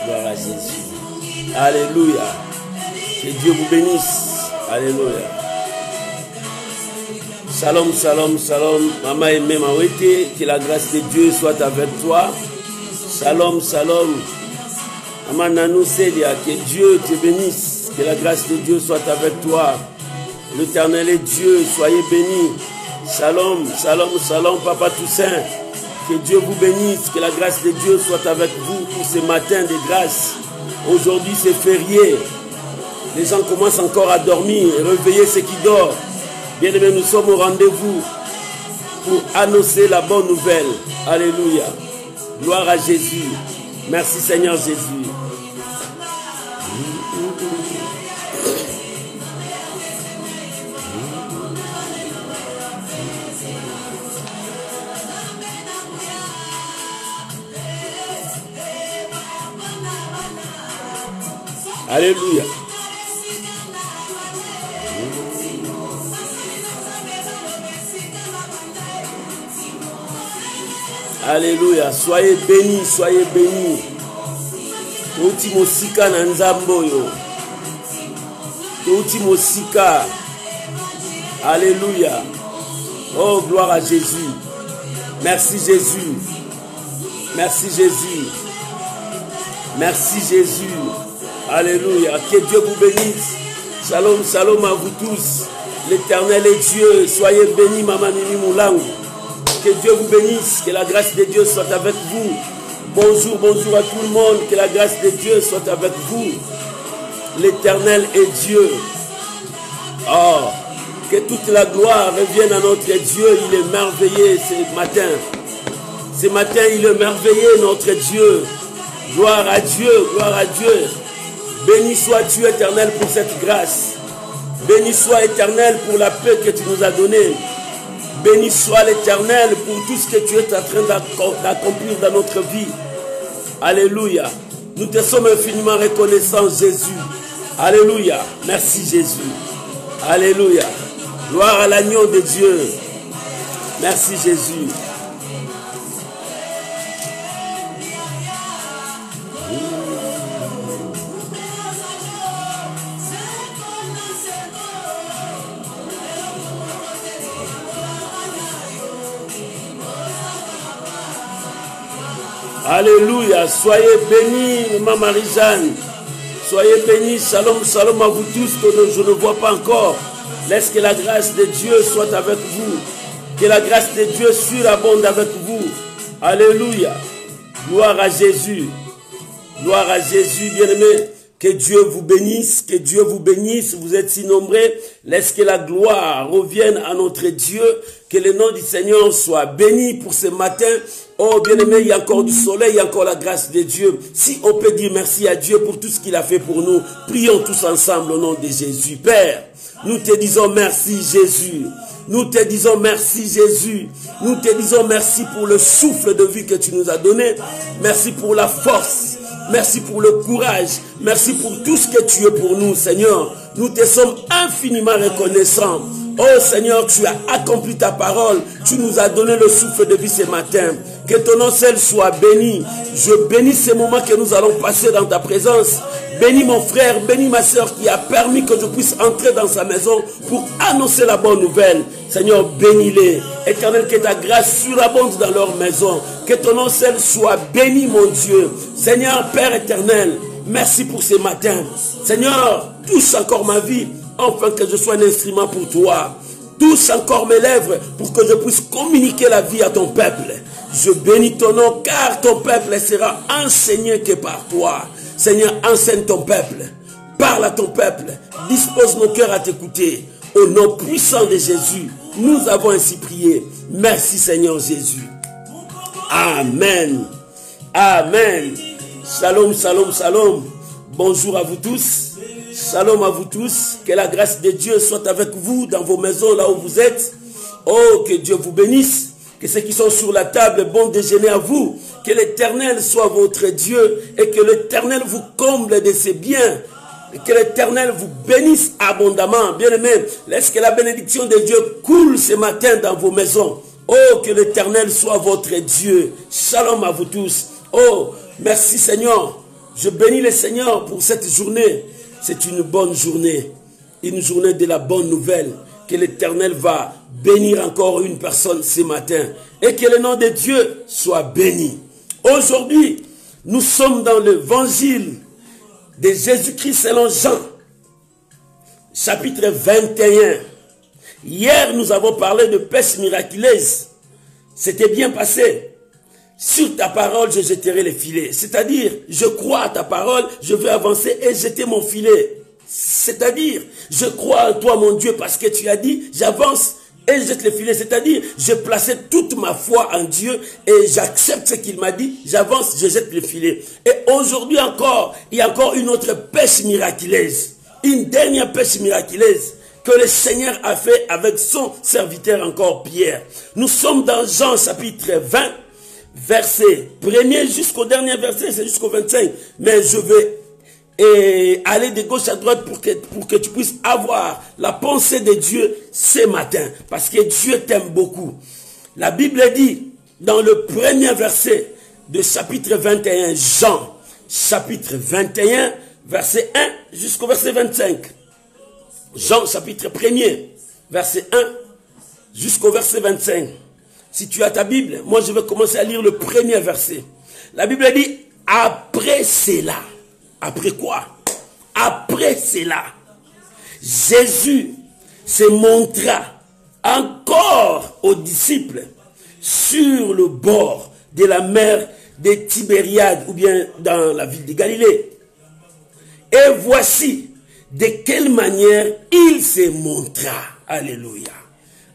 Gloire à Jésus. Alléluia. Que Dieu vous bénisse. Alléluia. Shalom, shalom, shalom. Maman aimée Mawete, que la grâce de Dieu soit avec toi. Shalom, shalom. Maman Nanou Célia, que Dieu te bénisse. Que la grâce de Dieu soit avec toi. L'Éternel est Dieu, soyez bénis. Shalom, shalom, shalom, Papa Toussaint. Que Dieu vous bénisse, que la grâce de Dieu soit avec vous pour ce matin de grâce. Aujourd'hui c'est férié. Les gens commencent encore à dormir, réveiller ceux qui dorment. Bien aimés, nous sommes au rendez-vous pour annoncer la bonne nouvelle. Alléluia. Gloire à Jésus. Merci Seigneur Jésus. Alléluia. Alléluia. Soyez bénis, soyez bénis. Touti mosika na nzambo yo. Touti mosika. Alléluia. Oh, gloire à Jésus. Merci Jésus. Merci Jésus. Merci Jésus. Alléluia. Que Dieu vous bénisse. Shalom, shalom à vous tous. L'Éternel est Dieu. Soyez bénis, Maman Mimi Moulangu. Que Dieu vous bénisse. Que la grâce de Dieu soit avec vous. Bonjour, bonjour à tout le monde. Que la grâce de Dieu soit avec vous. L'Éternel est Dieu. Oh, que toute la gloire revienne à notre Dieu. Il est merveilleux ce matin. Ce matin, il est merveilleux, notre Dieu. Gloire à Dieu, gloire à Dieu. Béni sois-tu, Éternel, pour cette grâce. Béni sois, Éternel, pour la paix que tu nous as donnée. Béni soit l'Éternel pour tout ce que tu es en train d'accomplir dans notre vie. Alléluia. Nous te sommes infiniment reconnaissants, Jésus. Alléluia. Merci, Jésus. Alléluia. Gloire à l'agneau de Dieu. Merci, Jésus. Alléluia, soyez bénis, Maman Marie-Jeanne. Soyez bénis, shalom, shalom à vous tous que je ne vois pas encore. Laisse que la grâce de Dieu soit avec vous. Que la grâce de Dieu surabonde avec vous. Alléluia. Gloire à Jésus. Gloire à Jésus, bien-aimé. Que Dieu vous bénisse, que Dieu vous bénisse, vous êtes si nombreux. Laisse que la gloire revienne à notre Dieu, que le nom du Seigneur soit béni pour ce matin. Oh bien-aimé, il y a encore du soleil, il y a encore la grâce de Dieu. Si on peut dire merci à Dieu pour tout ce qu'il a fait pour nous, prions tous ensemble au nom de Jésus. Père, nous te disons merci Jésus. Nous te disons merci Jésus. Nous te disons merci pour le souffle de vie que tu nous as donné. Merci pour la force. Merci pour le courage. Merci pour tout ce que tu es pour nous, Seigneur. Nous te sommes infiniment reconnaissants. Oh Seigneur, tu as accompli ta parole. Tu nous as donné le souffle de vie ce matin. Que ton nom seul soit béni. Je bénis ces moments que nous allons passer dans ta présence. Bénis mon frère, bénis ma soeur qui a permis que je puisse entrer dans sa maison pour annoncer la bonne nouvelle. Seigneur, bénis-les. Éternel, que ta grâce surabonde dans leur maison. Que ton nom seul soit béni, mon Dieu. Seigneur, Père éternel, merci pour ce matin. Seigneur, touche encore ma vie, afin que je sois un instrument pour toi. Touche encore mes lèvres pour que je puisse communiquer la vie à ton peuple. Je bénis ton nom, car ton peuple sera enseigné que par toi. Seigneur, enseigne ton peuple. Parle à ton peuple. Dispose nos cœurs à t'écouter. Au nom puissant de Jésus, nous avons ainsi prié. Merci Seigneur Jésus. Amen. Amen. Shalom, shalom, shalom. Bonjour à vous tous. Shalom à vous tous. Que la grâce de Dieu soit avec vous dans vos maisons, là où vous êtes. Oh, que Dieu vous bénisse. Que ceux qui sont sur la table, bon déjeuner à vous. Que l'Éternel soit votre Dieu et que l'Éternel vous comble de ses biens. Et que l'Éternel vous bénisse abondamment. Bien-aimé, laisse que la bénédiction de Dieu coule ce matin dans vos maisons. Oh, que l'Éternel soit votre Dieu. Shalom à vous tous. Oh, merci Seigneur. Je bénis le Seigneur pour cette journée. C'est une bonne journée. Une journée de la bonne nouvelle. Que l'Éternel va bénir encore une personne ce matin. Et que le nom de Dieu soit béni. Aujourd'hui, nous sommes dans l'évangile de Jésus-Christ selon Jean. Chapitre 21. Hier, nous avons parlé de pêche miraculeuse. C'était bien passé. Sur ta parole, je jetterai les filets. C'est-à-dire, je crois à ta parole, je vais avancer et jeter mon filet. C'est-à-dire, je crois en toi, mon Dieu, parce que tu as dit, j'avance et je jette les filets. C'est-à-dire, je plaçais toute ma foi en Dieu et j'accepte ce qu'il m'a dit, j'avance, je jette les filets. Et aujourd'hui encore, il y a encore une autre pêche miraculeuse. Une dernière pêche miraculeuse que le Seigneur a fait avec son serviteur encore Pierre. Nous sommes dans Jean chapitre 20, verset 1er jusqu'au dernier verset, c'est jusqu'au 25. Mais je vais aller de gauche à droite pour que tu puisses avoir la pensée de Dieu ce matin. Parce que Dieu t'aime beaucoup. La Bible dit dans le premier verset de chapitre 21, Jean chapitre 21, verset 1 jusqu'au verset 25. Jean chapitre 1er, verset 1 jusqu'au verset 25. Si tu as ta Bible, moi je vais commencer à lire le premier verset. La Bible dit, après cela. Après quoi? Après cela, Jésus se montra encore aux disciples sur le bord de la mer de Tibériade, ou bien dans la ville de Galilée. Et voici de quelle manière il se montra. Alléluia.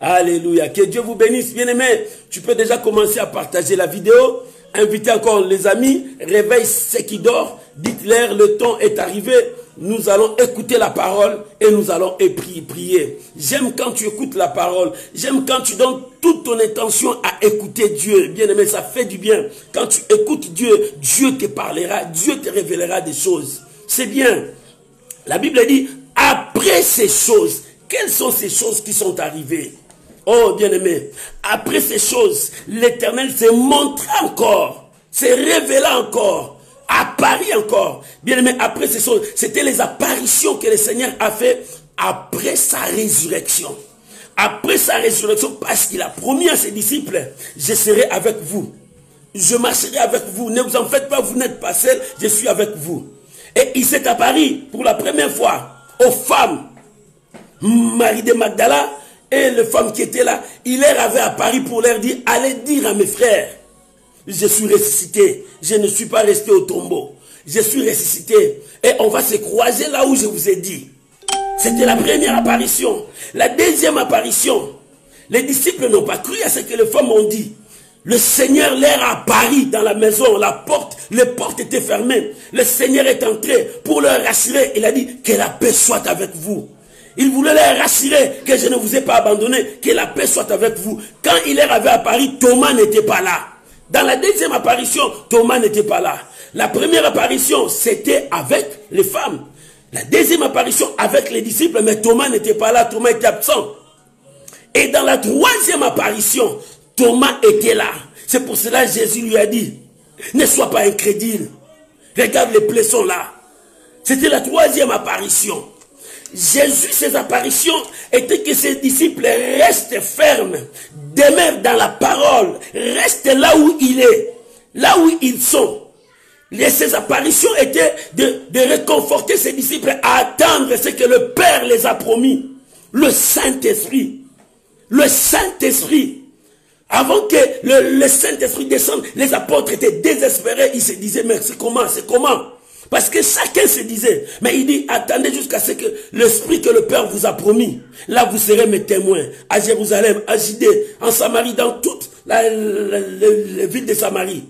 Alléluia. Que Dieu vous bénisse, bien-aimés. Tu peux déjà commencer à partager la vidéo. Invitez encore les amis. Réveille ceux qui dorment. Dites-leur, le temps est arrivé. Nous allons écouter la parole et nous allons prier. J'aime quand tu écoutes la parole. J'aime quand tu donnes toute ton intention à écouter Dieu. Bien-aimé, ça fait du bien. Quand tu écoutes Dieu, Dieu te parlera. Dieu te révélera des choses. C'est bien. La Bible dit, après ces choses, quelles sont ces choses qui sont arrivées? Oh, bien-aimé, après ces choses, l'Éternel se montra encore, se révéla encore, apparut encore. Bien-aimé, après ces choses, c'était les apparitions que le Seigneur a fait après sa résurrection. Après sa résurrection, parce qu'il a promis à ses disciples, je serai avec vous. Je marcherai avec vous. Ne vous en faites pas, vous n'êtes pas seuls, je suis avec vous. Et il s'est apparu pour la première fois aux femmes, Marie de Magdala, et les femmes qui étaient là, il leur avait apparu pour leur dire, allez dire à mes frères, je suis ressuscité, je ne suis pas resté au tombeau, je suis ressuscité, et on va se croiser là où je vous ai dit. C'était la première apparition. La deuxième apparition, les disciples n'ont pas cru à ce que les femmes ont dit. Le Seigneur leur a apparu dans la maison, les portes étaient fermées. Le Seigneur est entré pour leur rassurer. Il a dit, que la paix soit avec vous. Il voulait leur rassurer que je ne vous ai pas abandonné, que la paix soit avec vous. Quand il leur avait apparu, Thomas n'était pas là. Dans la deuxième apparition, Thomas n'était pas là. La première apparition, c'était avec les femmes. La deuxième apparition, avec les disciples, mais Thomas n'était pas là, Thomas était absent. Et dans la troisième apparition, Thomas était là. C'est pour cela que Jésus lui a dit, ne sois pas incrédule. Regarde, les plaies sont là. C'était la troisième apparition. Jésus, ses apparitions étaient que ses disciples restent fermes, demeurent dans la parole, restent là où il est, là où ils sont. Et ses apparitions étaient de réconforter ses disciples à attendre ce que le Père les a promis. Le Saint-Esprit. Le Saint-Esprit. Avant que le Saint-Esprit descende, les apôtres étaient désespérés. Ils se disaient, mais c'est comment? C'est comment? Parce que chacun se disait, mais il dit, attendez jusqu'à ce que l'Esprit que le Père vous a promis, là vous serez mes témoins, à Jérusalem, à Judée, en Samarie, dans toute les villes de Samarie.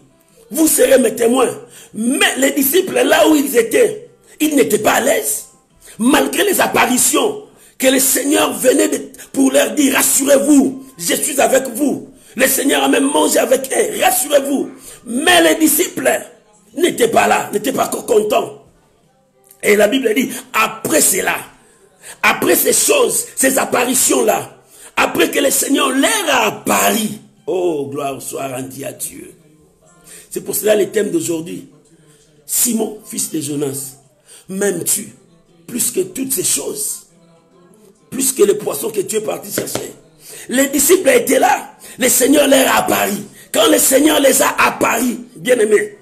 Vous serez mes témoins. Mais les disciples, là où ils étaient, ils n'étaient pas à l'aise. Malgré les apparitions que le Seigneur venait pour leur dire, rassurez-vous, je suis avec vous. Le Seigneur a même mangé avec eux, rassurez-vous. Mais les disciples n'étaient pas là, n'étaient pas contents. Et la Bible dit, après cela, après ces choses, ces apparitions-là, après que le Seigneur leur a apparu, oh, gloire soit rendue à Dieu. C'est pour cela le thème d'aujourd'hui. Simon, fils de Jonas, m'aimes-tu plus que toutes ces choses? Plus que les poissons que tu es parti chercher. Les disciples étaient là. Le Seigneur leur a apparu. Quand le Seigneur les a apparus, bien aimés,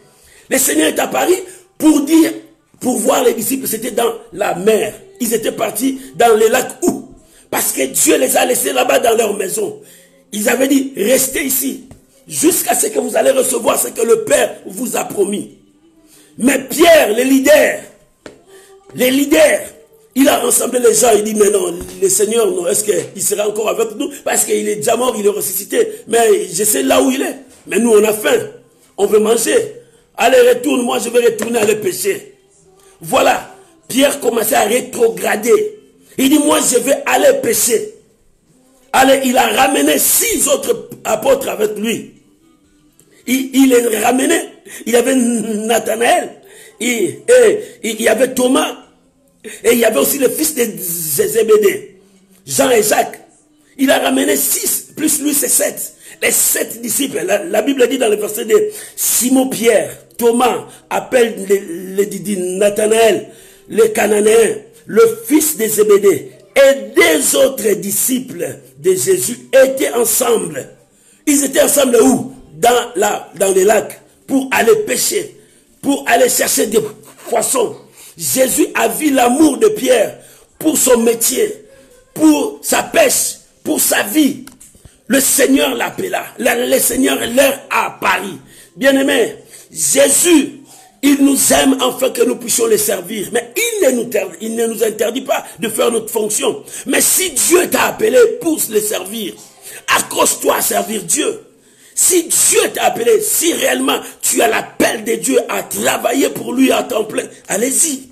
le Seigneur est apparu pour voir les disciples, c'était dans la mer. Ils étaient partis dans le lac où? Parce que Dieu les a laissés là-bas dans leur maison. Ils avaient dit, restez ici, jusqu'à ce que vous allez recevoir ce que le Père vous a promis. Mais Pierre, le leader, il a rassemblé les gens, il dit, mais non, le Seigneur, non, est-ce qu'il sera encore avec nous? Parce qu'il est déjà mort, il est ressuscité. Mais je sais là où il est. Mais nous, on a faim, on veut manger. Allez, retourne, moi je vais retourner aller pêcher. Voilà, Pierre commençait à rétrograder. Il dit, moi je vais aller pêcher. Allez, il a ramené 6 autres apôtres avec lui. Il les ramenait. Il y avait Nathanaël, il y avait Thomas, et il y avait aussi le fils de Zébédée, Jean et Jacques. Il a ramené 6, plus lui c'est 7. Les 7 disciples, la Bible dit dans le verset 2, Simon Pierre, Thomas, appelle les Nathanaël, les Cananéens, le fils de Zébédée, et des autres disciples de Jésus étaient ensemble. Ils étaient ensemble où? Dans les lacs, pour aller pêcher, pour aller chercher des poissons. Jésus a vu l'amour de Pierre pour son métier, pour sa pêche, pour sa vie. Le Seigneur l'appela, le Seigneur leur a apparu. Bien-aimés, Jésus, il nous aime afin que nous puissions le servir. Mais il ne nous interdit pas de faire notre fonction. Mais si Dieu t'a appelé pour le servir, accroche-toi à servir Dieu. Si Dieu t'a appelé, si réellement tu as l'appel de Dieu à travailler pour lui à temps plein, allez-y.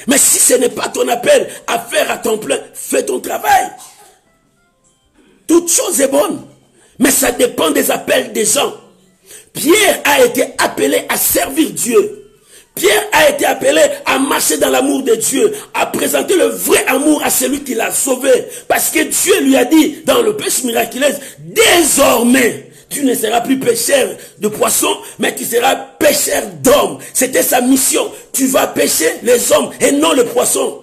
Mais si ce n'est pas ton appel à faire à temps plein, fais ton travail. Toute chose est bonne, mais ça dépend des appels des gens. Pierre a été appelé à servir Dieu. Pierre a été appelé à marcher dans l'amour de Dieu, à présenter le vrai amour à celui qui l'a sauvé. Parce que Dieu lui a dit dans le péché miraculeux, désormais, tu ne seras plus pêcheur de poissons, mais tu seras pêcheur d'hommes. C'était sa mission. Tu vas pêcher les hommes et non les poissons.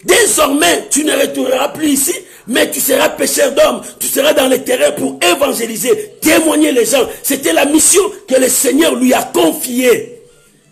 Désormais, tu ne retourneras plus ici, mais tu seras pêcheur d'hommes. Tu seras dans les terrains pour évangéliser, témoigner les gens. C'était la mission que le Seigneur lui a confiée.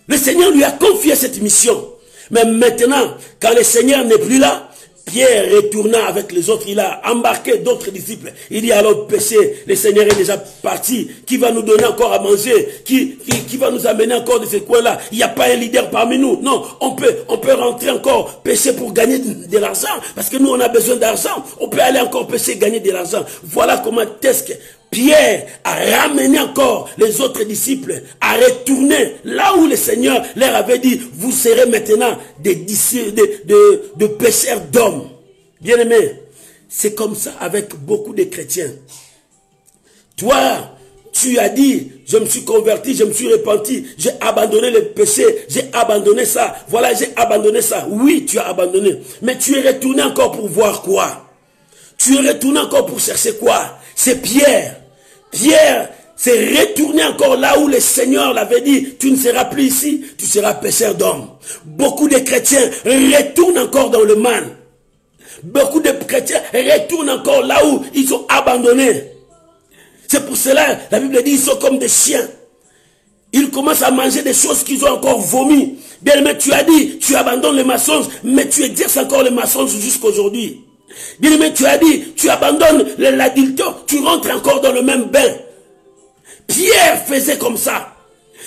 Le Seigneur lui a confié cette mission. Mais maintenant, quand le Seigneur n'est plus là, Pierre retourna avec les autres, il a embarqué d'autres disciples. Il dit alors pêcher, le Seigneur est déjà parti. Qui va nous donner encore à manger? Qui va nous amener encore de ces coins-là? Il n'y a pas un leader parmi nous. Non, on peut rentrer encore pêcher pour gagner de l'argent. Parce que nous, on a besoin d'argent. On peut aller encore pêcher, gagner de l'argent. Voilà comment est-ce que Pierre a ramené encore les autres disciples à retourner là où le Seigneur leur avait dit, vous serez maintenant des disciples, de pêcheurs d'hommes. Bien aimé, c'est comme ça avec beaucoup de chrétiens. Toi, tu as dit, je me suis converti, je me suis repenti, j'ai abandonné le péché, j'ai abandonné ça, voilà, j'ai abandonné ça. Oui, tu as abandonné, mais tu es retourné encore pour voir quoi? Tu es retourné encore pour chercher quoi? C'est Pierre. Pierre s'est retourné encore là où le Seigneur l'avait dit, tu ne seras plus ici, tu seras pêcheur d'hommes. Beaucoup de chrétiens retournent encore dans le mal. Beaucoup de chrétiens retournent encore là où ils ont abandonné. C'est pour cela, la Bible dit, ils sont comme des chiens. Ils commencent à manger des choses qu'ils ont encore vomi. Bien, mais tu as dit, tu abandonnes les mensonges, mais tu exerces encore les mensonges jusqu'à aujourd'hui. Bien aimé, tu as dit, tu abandonnes l'adultère, tu rentres encore dans le même bain. Pierre faisait comme ça.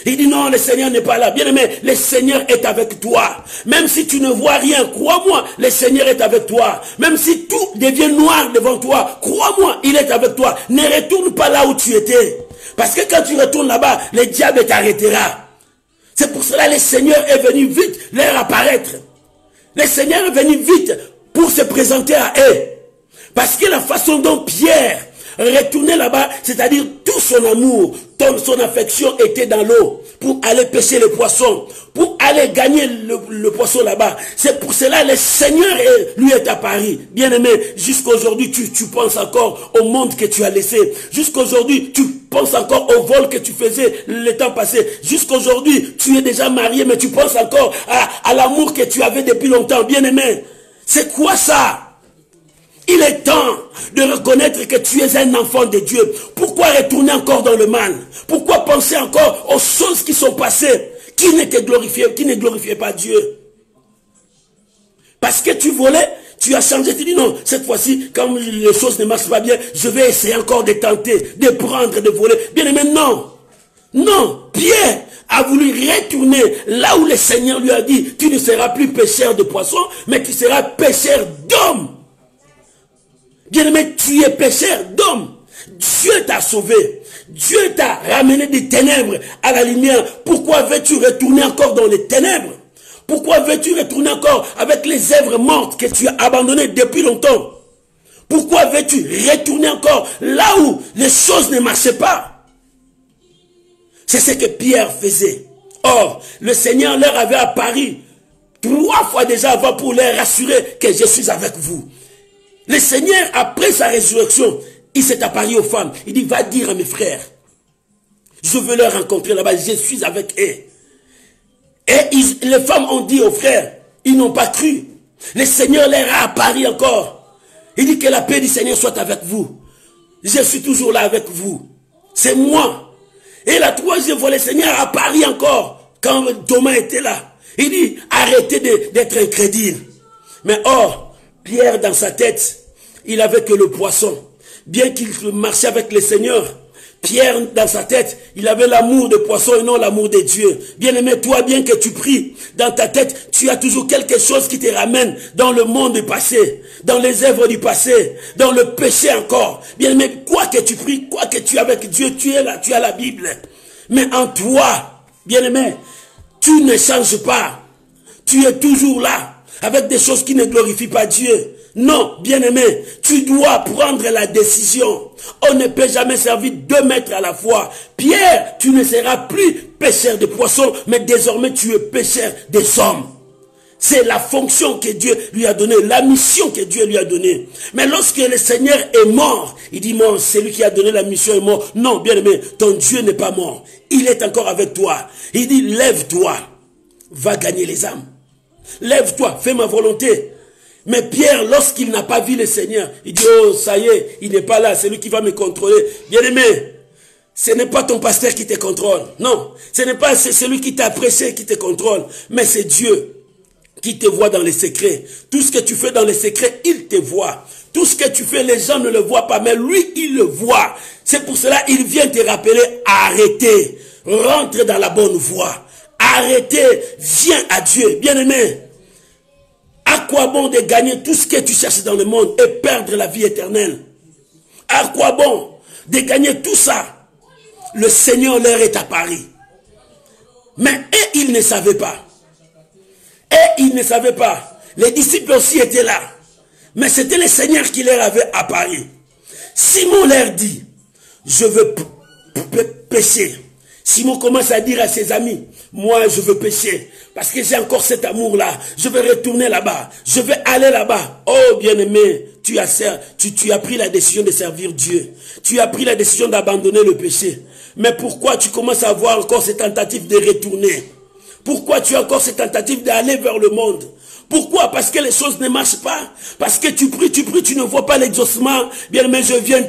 Il dit non, le Seigneur n'est pas là. Bien aimé, le Seigneur est avec toi. Même si tu ne vois rien, crois-moi, le Seigneur est avec toi. Même si tout devient noir devant toi, crois-moi, il est avec toi. Ne retourne pas là où tu étais. Parce que quand tu retournes là-bas, le diable t'arrêtera. C'est pour cela que le Seigneur est venu vite leur apparaître. Le Seigneur est venu vite pour se présenter à eux. Parce que la façon dont Pierre retourner là-bas, c'est-à-dire tout son amour, son affection était dans l'eau pour aller pêcher les poissons, pour aller gagner le poisson là-bas. C'est pour cela que le Seigneur lui est apparu. Bien-aimé, jusqu'aujourd'hui, tu penses encore au monde que tu as laissé. Jusqu'aujourd'hui, tu penses encore au vol que tu faisais le temps passé. Jusqu'aujourd'hui, tu es déjà marié, mais tu penses encore à l'amour que tu avais depuis longtemps. Bien-aimé, c'est quoi ça? Il est temps de reconnaître que tu es un enfant de Dieu. Pourquoi retourner encore dans le mal? Pourquoi penser encore aux choses qui sont passées, qui ne glorifiaient pas Dieu? Parce que tu volais, tu as changé, tu dis non, cette fois-ci, quand les choses ne marchent pas bien, je vais essayer encore de tenter, de prendre, de voler. Bien aimé, non. Non, Pierre a voulu retourner là où le Seigneur lui a dit, tu ne seras plus pêcheur de poissons, mais tu seras pêcheur d'hommes. Bien-aimé, tu es pêcheur d'hommes. Dieu t'a sauvé. Dieu t'a ramené des ténèbres à la lumière. Pourquoi veux-tu retourner encore dans les ténèbres? Pourquoi veux-tu retourner encore avec les œuvres mortes que tu as abandonnées depuis longtemps? Pourquoi veux-tu retourner encore là où les choses ne marchaient pas? C'est ce que Pierre faisait. Or, le Seigneur leur avait apparu 3 fois déjà avant pour leur rassurer que je suis avec vous. Le Seigneur, après sa résurrection, il s'est apparu aux femmes. Il dit, va dire à mes frères, je veux leur rencontrer là-bas, je suis avec eux. Et les femmes ont dit aux frères, ils n'ont pas cru. Le Seigneur leur a apparu encore. Il dit que la paix du Seigneur soit avec vous. Je suis toujours là avec vous. C'est moi. Et la 3e fois, le Seigneur a apparu encore quand Thomas était là. Il dit, arrêtez d'être incrédule. Mais or, Pierre dans sa tête, il avait que le poisson. Bien qu'il marchait avec le Seigneur, Pierre dans sa tête, il avait l'amour de poisson et non l'amour de Dieu. Bien-aimé, toi, bien que tu pries, dans ta tête, tu as toujours quelque chose qui te ramène dans le monde du passé, dans les œuvres du passé, dans le péché encore. Bien-aimé, quoi que tu pries, quoi que tu es avec Dieu, tu es là, tu as la Bible. Mais en toi, bien-aimé, tu ne changes pas. Tu es toujours là, avec des choses qui ne glorifient pas Dieu. Non, bien-aimé, tu dois prendre la décision. On ne peut jamais servir 2 maîtres à la fois. Pierre, tu ne seras plus pêcheur de poissons, mais désormais tu es pêcheur des hommes. C'est la fonction que Dieu lui a donnée, la mission que Dieu lui a donnée. Mais lorsque le Seigneur est mort, il dit, non, c'est lui qui a donné la mission est mort. Non, bien-aimé, ton Dieu n'est pas mort. Il est encore avec toi. Il dit, lève-toi, va gagner les âmes. Lève-toi, fais ma volonté. Mais Pierre, lorsqu'il n'a pas vu le Seigneur, il dit, oh, ça y est, il n'est pas là, c'est lui qui va me contrôler. Bien-aimé, ce n'est pas ton pasteur qui te contrôle. Non, ce n'est pas celui qui t'a prêché qui te contrôle, mais c'est Dieu qui te voit dans les secrets. Tout ce que tu fais dans les secrets, il te voit. Tout ce que tu fais, les gens ne le voient pas, mais lui, il le voit. C'est pour cela qu'il vient te rappeler, arrêtez, rentre dans la bonne voie. Arrêtez, viens à Dieu. Bien-aimé, à quoi bon de gagner tout ce que tu cherches dans le monde et perdre la vie éternelle? À quoi bon de gagner tout ça? Le Seigneur leur est apparu. Mais eux, ils ne savaient pas. Et ils ne savaient pas. Les disciples aussi étaient là. Mais c'était le Seigneur qui leur avait apparu. Simon leur dit, je veux pécher. Simon commence à dire à ses amis, moi je veux pécher, parce que j'ai encore cet amour-là, je vais retourner là-bas, je vais aller là-bas. Oh bien-aimé, tu as pris la décision de servir Dieu, tu as pris la décision d'abandonner le péché. Mais pourquoi tu commences à avoir encore cette tentative de retourner? Pourquoi tu as encore cette tentative d'aller vers le monde? Pourquoi? Parce que les choses ne marchent pas, parce que tu pries, tu ne vois pas l'exaucement. Bien-aimé, je viens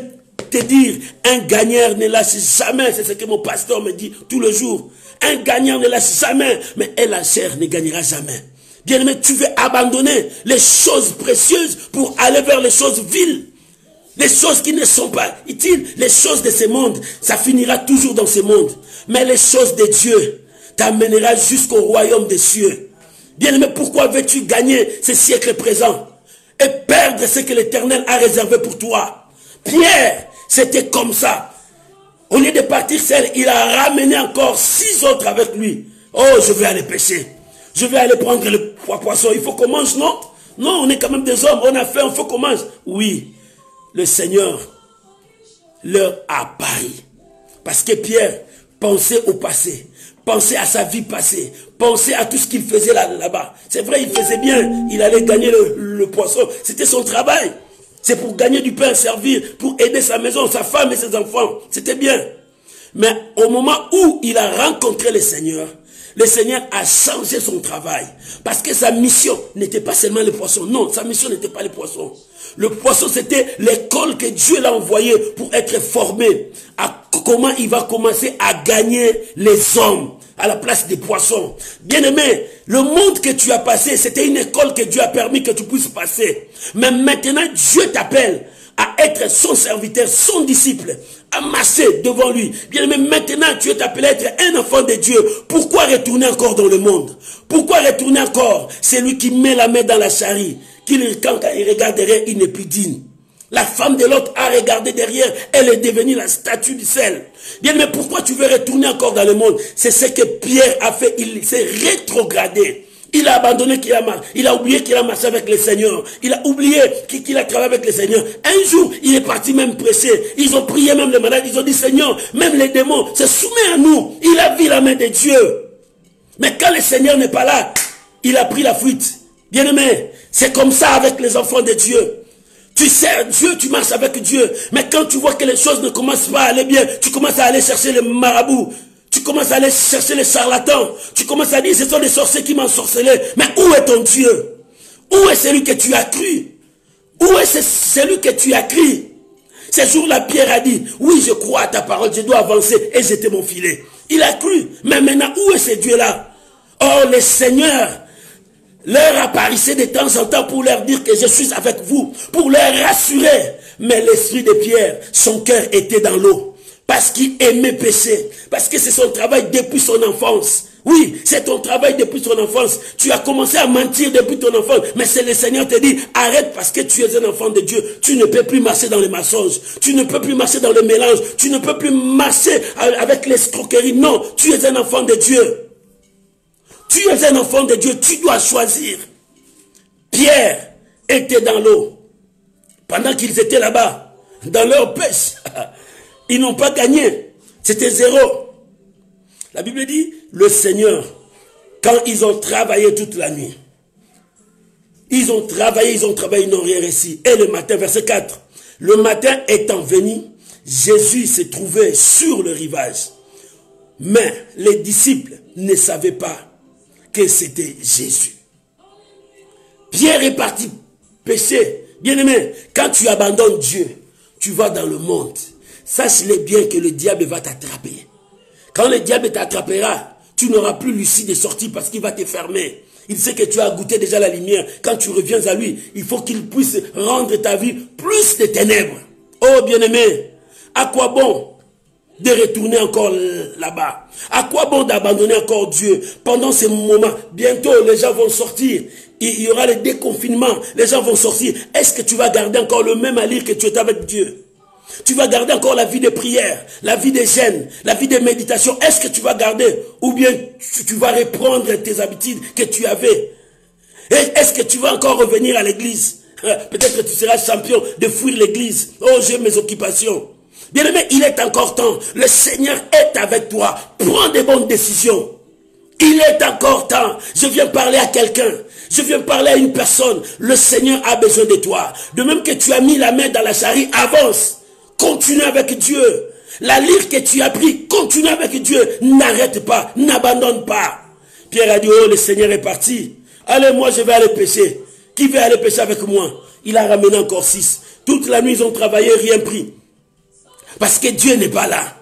te dire, un gagnant ne lâche jamais, c'est ce que mon pasteur me dit tous les jours. Un gagnant ne lâche jamais, mais la chair ne gagnera jamais. Bien-aimé, tu veux abandonner les choses précieuses pour aller vers les choses viles. Les choses qui ne sont pas utiles, les choses de ce monde, ça finira toujours dans ce monde. Mais les choses de Dieu t'amènera jusqu'au royaume des cieux. Bien-aimé, pourquoi veux-tu gagner ce siècle présent et perdre ce que l'Éternel a réservé pour toi? Pierre, c'était comme ça. Au lieu de partir seul, il a ramené encore 6 autres avec lui. Oh, je vais aller pêcher. Je vais aller prendre le poisson. Il faut qu'on mange, non? Non, on est quand même des hommes. On a faim, il faut qu'on mange. Oui, le Seigneur leur apparut. Parce que Pierre pensait au passé, pensait à sa vie passée, pensait à tout ce qu'il faisait là-bas. C'est vrai, il faisait bien, il allait gagner le poisson, c'était son travail. C'est pour gagner du pain, servir, pour aider sa maison, sa femme et ses enfants. C'était bien. Mais au moment où il a rencontré le Seigneur a changé son travail. Parce que sa mission n'était pas seulement les poissons. Non, sa mission n'était pas les poissons. Le poisson, c'était l'école que Dieu l'a envoyé pour être formé. À comment il va commencer à gagner les hommes à la place des poissons. Bien-aimé, le monde que tu as passé, c'était une école que Dieu a permis que tu puisses passer. Mais maintenant, Dieu t'appelle à être son serviteur, son disciple, à marcher devant lui. Bien-aimé, maintenant tu es appelé à être un enfant de Dieu. Pourquoi retourner encore dans le monde? Pourquoi retourner encore? C'est lui qui met la main dans la charrie, quand il regarderait, il n'est plus digne. La femme de l'autre a regardé derrière, elle est devenue la statue du sel. Bien, mais pourquoi tu veux retourner encore dans le monde? C'est ce que Pierre a fait, il s'est rétrogradé. Il a abandonné qu'il a marché. Il a oublié qu'il a marché avec le Seigneur. Il a oublié qu'il a travaillé avec le Seigneur. Un jour, il est parti même prêcher. Ils ont prié même les malades. Ils ont dit, Seigneur, même les démons se soumettent à nous. Il a vu la main de Dieu. Mais quand le Seigneur n'est pas là, il a pris la fuite. Bien-aimé, c'est comme ça avec les enfants de Dieu. Tu sers Dieu, tu marches avec Dieu. Mais quand tu vois que les choses ne commencent pas à aller bien, tu commences à aller chercher les marabouts. Tu commences à aller chercher les charlatans. Tu commences à dire, ce sont des sorciers qui m'ont sorcelé. Mais où est ton Dieu? Où est celui que tu as cru? Où est celui que tu as cru? Ce jour-là, Pierre a dit, oui, je crois à ta parole, je dois avancer et jeter mon filet. Il a cru. Mais maintenant, où est ce Dieu-là? Oh, le Seigneur leur apparaissait de temps en temps pour leur dire que je suis avec vous, pour leur rassurer. Mais l'esprit de Pierre, son cœur était dans l'eau. Parce qu'il aimait pécher. Parce que c'est son travail depuis son enfance. Oui, c'est ton travail depuis ton enfance. Tu as commencé à mentir depuis ton enfance. Mais c'est le Seigneur te dit, arrête parce que tu es un enfant de Dieu. Tu ne peux plus marcher dans les mensonges. Tu ne peux plus marcher dans le mélange. Tu ne peux plus marcher avec l'escroquerie. Non, tu es un enfant de Dieu. Tu es un enfant de Dieu. Tu dois choisir. Pierre était dans l'eau. Pendant qu'ils étaient là-bas, dans leur pêche. Ils n'ont pas gagné. C'était zéro. La Bible dit, le Seigneur, quand ils ont travaillé toute la nuit, ils ont travaillé, ils n'ont rien réussi. Et le matin, verset 4, le matin étant venu, Jésus se trouvait sur le rivage. Mais les disciples ne savaient pas que c'était Jésus. Pierre est parti pécher. Bien-aimé, quand tu abandonnes Dieu, tu vas dans le monde. Sache-le bien que le diable va t'attraper. Quand le diable t'attrapera, tu n'auras plus l'issue de sortie parce qu'il va te fermer. Il sait que tu as goûté déjà la lumière. Quand tu reviens à lui, il faut qu'il puisse rendre ta vie plus de ténèbres. Oh bien-aimé, à quoi bon de retourner encore là-bas? À quoi bon d'abandonner encore Dieu? Pendant ce moment, bientôt les gens vont sortir. Il y aura le déconfinement. Les gens vont sortir. Est-ce que tu vas garder encore le même allure que tu étais avec Dieu? Tu vas garder encore la vie de prière, la vie de jeûne, la vie de méditation. Est-ce que tu vas garder? Ou bien tu vas reprendre tes habitudes que tu avais? Est-ce que tu vas encore revenir à l'église? Peut-être que tu seras champion de fuir l'église. Oh, j'ai mes occupations. Bien-aimé, il est encore temps. Le Seigneur est avec toi. Prends des bonnes décisions. Il est encore temps. Je viens parler à quelqu'un. Je viens parler à une personne. Le Seigneur a besoin de toi. De même que tu as mis la main dans la charrie, avance. Continue avec Dieu. La lyre que tu as pris, continue avec Dieu. N'arrête pas, n'abandonne pas. Pierre a dit, oh, le Seigneur est parti. Allez, moi, je vais aller pêcher. Qui veut aller pêcher avec moi? Il a ramené encore 6. Toute la nuit, ils ont travaillé, rien pris. Parce que Dieu n'est pas là.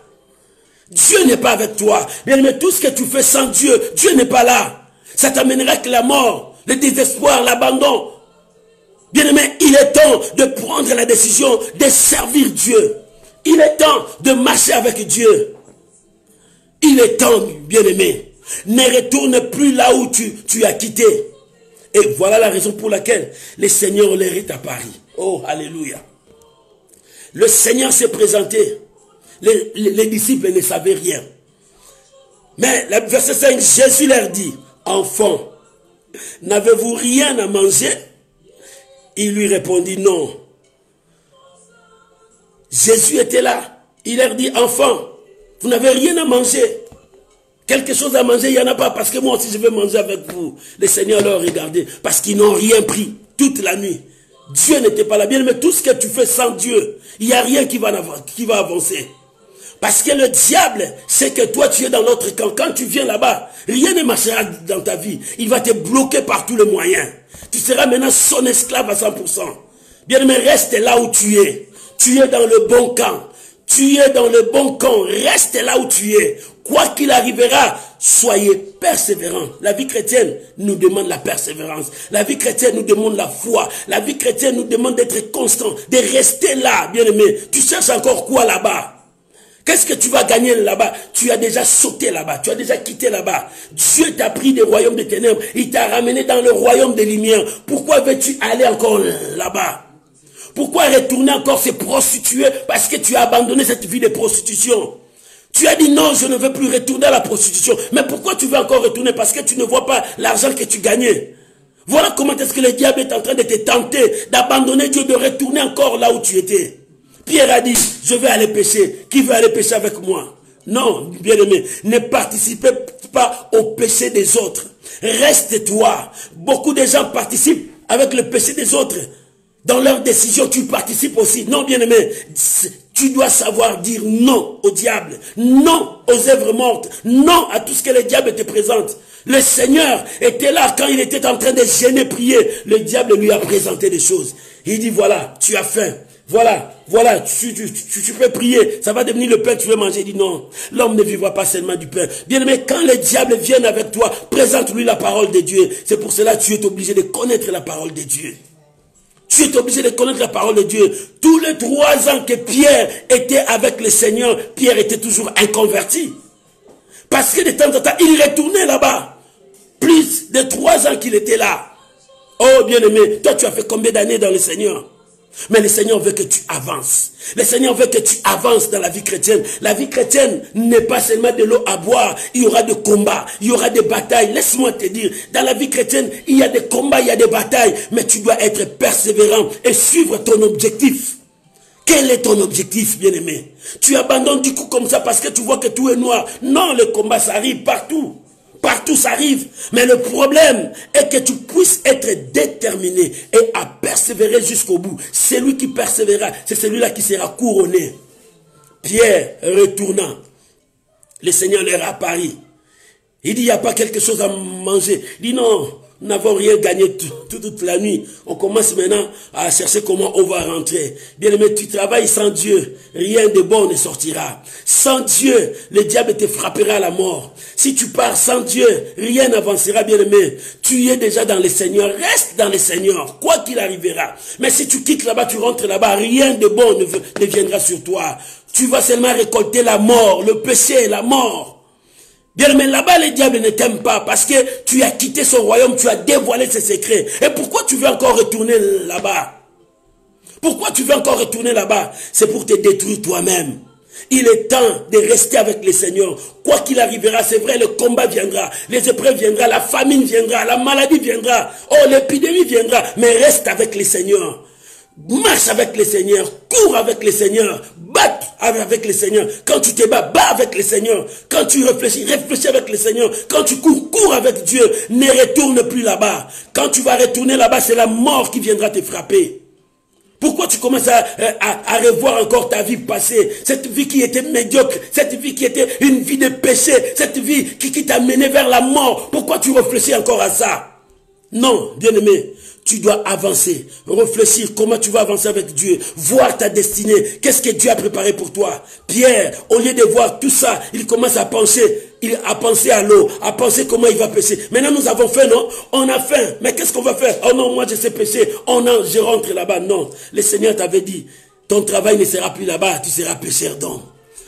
Dieu n'est pas avec toi. Bien, mais tout ce que tu fais sans Dieu, Dieu n'est pas là. Ça t'amènera que la mort, le désespoir, l'abandon. Bien-aimé, il est temps de prendre la décision de servir Dieu. Il est temps de marcher avec Dieu. Il est temps, bien-aimé. Ne retourne plus là où tu as quitté. Et voilà la raison pour laquelle le Seigneur leur est apparu. Oh, alléluia. Le Seigneur s'est présenté. Les disciples ne savaient rien. Mais le verset 5, Jésus leur dit, enfants, n'avez-vous rien à manger? Il lui répondit non. Jésus était là. Il leur dit, enfants, vous n'avez rien à manger. Quelque chose à manger, il n'y en a pas, parce que moi aussi je vais manger avec vous. Le Seigneur leur regardait, parce qu'ils n'ont rien pris toute la nuit. Dieu n'était pas là. Bien, mais tout ce que tu fais sans Dieu, il n'y a rien qui va avancer. Parce que le diable, c'est que toi tu es dans l'autre camp. Quand tu viens là-bas, rien ne marchera dans ta vie. Il va te bloquer par tous les moyens. Tu seras maintenant son esclave à 100%. Bien, mais reste là où tu es. Tu es dans le bon camp. Tu es dans le bon camp. Reste là où tu es. Quoi qu'il arrivera, soyez persévérants. La vie chrétienne nous demande la persévérance. La vie chrétienne nous demande la foi. La vie chrétienne nous demande d'être constant, de rester là, bien-aimé. Tu cherches encore quoi là-bas? Qu'est-ce que tu vas gagner là-bas? Tu as déjà sauté là-bas, tu as déjà quitté là-bas. Dieu t'a pris des royaumes de ténèbres, il t'a ramené dans le royaume des lumières. Pourquoi veux-tu aller encore là-bas? Pourquoi retourner encore se prostituer? Parce que tu as abandonné cette vie de prostitution. Tu as dit non, je ne veux plus retourner à la prostitution. Mais pourquoi tu veux encore retourner? Parce que tu ne vois pas l'argent que tu gagnais. Voilà comment est-ce que le diable est en train de te tenter, d'abandonner Dieu, de retourner encore là où tu étais. Pierre a dit, je vais aller pêcher. Qui veut aller pêcher avec moi? Non, bien-aimé, ne participez pas au péché des autres. Reste toi. Beaucoup de gens participent avec le péché des autres. Dans leurs décisions, tu participes aussi. Non, bien-aimé, tu dois savoir dire non au diable, non aux œuvres mortes, non à tout ce que le diable te présente. Le Seigneur était là quand il était en train de gêner, prier. Le diable lui a présenté des choses. Il dit, voilà, tu as faim. Voilà, tu peux prier, ça va devenir le pain que tu veux manger. Il dit non, l'homme ne vivra pas seulement du pain. Bien aimé, quand le diable vient avec toi, présente-lui la parole de Dieu. C'est pour cela que tu es obligé de connaître la parole de Dieu. Tu es obligé de connaître la parole de Dieu. Tous les 3 ans que Pierre était avec le Seigneur, Pierre était toujours inconverti. Parce que de temps en temps, il retournait là-bas. Plus de 3 ans qu'il était là. Oh bien-aimé, toi tu as fait combien d'années dans le Seigneur? Mais le Seigneur veut que tu avances. Le Seigneur veut que tu avances dans la vie chrétienne. La vie chrétienne n'est pas seulement de l'eau à boire. Il y aura des combats, il y aura des batailles. Laisse-moi te dire, dans la vie chrétienne, il y a des combats, il y a des batailles. Mais tu dois être persévérant et suivre ton objectif. Quel est ton objectif, bien-aimé? Tu abandonnes du coup comme ça parce que tu vois que tout est noir. Non, le combat, ça arrive partout. Partout ça arrive. Mais le problème est que tu puisses être déterminé et à persévérer jusqu'au bout. Celui qui persévérera, c'est celui-là qui sera couronné. Pierre, retournant, le Seigneur leur a apparu. Il dit, il n'y a pas quelque chose à manger. Il dit, non, nous n'avons rien gagné toute la nuit. On commence maintenant à chercher comment on va rentrer. Bien aimé, tu travailles sans Dieu, rien de bon ne sortira. Sans Dieu, le diable te frappera à la mort. Si tu pars sans Dieu, rien n'avancera, bien aimé. Tu es déjà dans le Seigneur, reste dans le Seigneur, quoi qu'il arrivera. Mais si tu quittes là-bas, tu rentres là-bas, rien de bon ne viendra sur toi. Tu vas seulement récolter la mort, le péché, la mort. Bien, mais là-bas, le diable ne t'aime pas parce que tu as quitté son royaume, tu as dévoilé ses secrets. Et pourquoi tu veux encore retourner là-bas? Pourquoi tu veux encore retourner là-bas? C'est pour te détruire toi-même. Il est temps de rester avec le Seigneur. Quoi qu'il arrivera, c'est vrai, le combat viendra, les épreuves viendront, la famine viendra, la maladie viendra, oh, l'épidémie viendra, mais reste avec le Seigneur. Marche avec le Seigneur, cours avec le Seigneur, batte avec le Seigneur. Quand tu te bats avec le Seigneur. Quand tu réfléchis avec le Seigneur. Quand tu cours avec Dieu. Ne retourne plus là-bas. Quand tu vas retourner là-bas, c'est la mort qui viendra te frapper. Pourquoi tu commences à revoir encore ta vie passée? Cette vie qui était médiocre, cette vie qui était une vie de péché, cette vie qui t'a mené vers la mort. Pourquoi tu réfléchis encore à ça? Non, bien-aimé. Tu dois avancer, réfléchir comment tu vas avancer avec Dieu, voir ta destinée, qu'est-ce que Dieu a préparé pour toi. Pierre, au lieu de voir tout ça, il commence à penser, à penser à l'eau, à penser comment il va pêcher. Maintenant nous avons faim, non? On a faim, mais qu'est-ce qu'on va faire? Oh non, moi je sais pêcher, oh non, je rentre là-bas. Non, le Seigneur t'avait dit, ton travail ne sera plus là-bas, tu seras pêcheur d'hommes.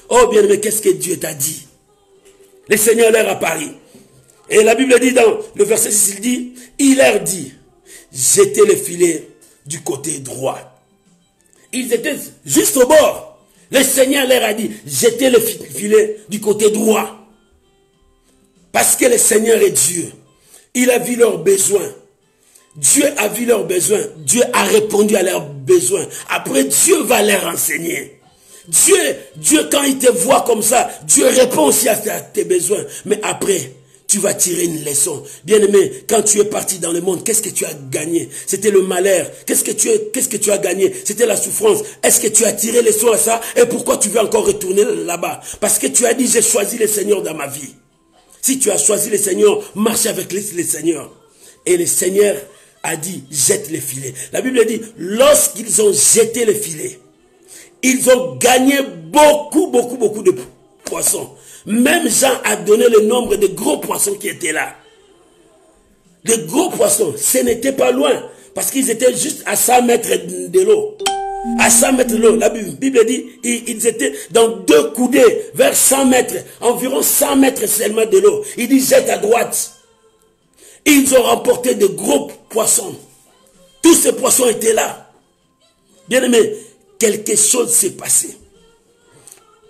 Oh bien, mais qu'est-ce que Dieu t'a dit? Le Seigneur leur a parlé. Et la Bible dit dans le verset 6, il dit, il leur dit, jetez le filet du côté droit. Ils étaient juste au bord. Le Seigneur leur a dit, jetez le filet du côté droit. Parce que le Seigneur est Dieu. Il a vu leurs besoins. Dieu a vu leurs besoins. Dieu a répondu à leurs besoins. Après, Dieu va leur enseigner. Dieu, quand il te voit comme ça, Dieu répond aussi à tes besoins. Mais après, tu vas tirer une leçon. Bien-aimé, quand tu es parti dans le monde, qu'est-ce que tu as gagné? C'était le malheur. Qu'est-ce que tu as gagné? C'était la souffrance. Est-ce que tu as tiré leçon à ça? Et pourquoi tu veux encore retourner là-bas? Parce que tu as dit, j'ai choisi le Seigneur dans ma vie. Si tu as choisi le Seigneur, marche avec le Seigneur. Et le Seigneur a dit, jette les filets. La Bible dit, lorsqu'ils ont jeté les filets, ils ont gagné beaucoup de poissons. Même Jean a donné le nombre de gros poissons qui étaient là. De gros poissons, ce n'était pas loin. Parce qu'ils étaient juste à 100 mètres de l'eau. À 100 mètres de l'eau. La Bible dit, ils étaient dans 2 coudées, vers 100 mètres. Environ 100 mètres seulement de l'eau. Il dit, jette à droite. Ils ont remporté de gros poissons. Tous ces poissons étaient là. Bien aimé, quelque chose s'est passé.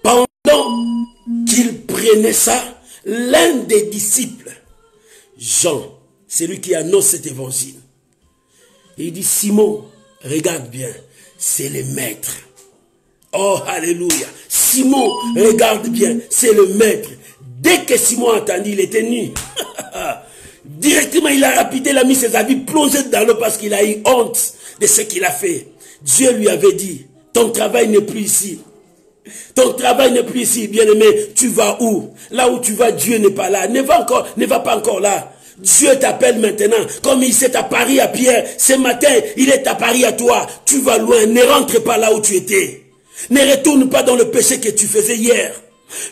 Pendant qu'il prenait ça, l'un des disciples, Jean, c'est lui qui annonce cet évangile. Il dit, Simon, regarde bien, c'est le maître. Oh, alléluia. Simon, regarde bien, c'est le maître. Dès que Simon a entendu, il était nu. Directement, il a rapidé, il a mis ses habits plongés dans l'eau parce qu'il a eu honte de ce qu'il a fait. Dieu lui avait dit, ton travail n'est plus ici. Ton travail n'est plus ici, bien-aimé. Tu vas où? Là où tu vas, Dieu n'est pas là. Ne va pas encore là. Dieu t'appelle maintenant. Comme il s'est apparu à Pierre. Ce matin, il est apparu à toi. Tu vas loin. Ne rentre pas là où tu étais. Ne retourne pas dans le péché que tu faisais hier.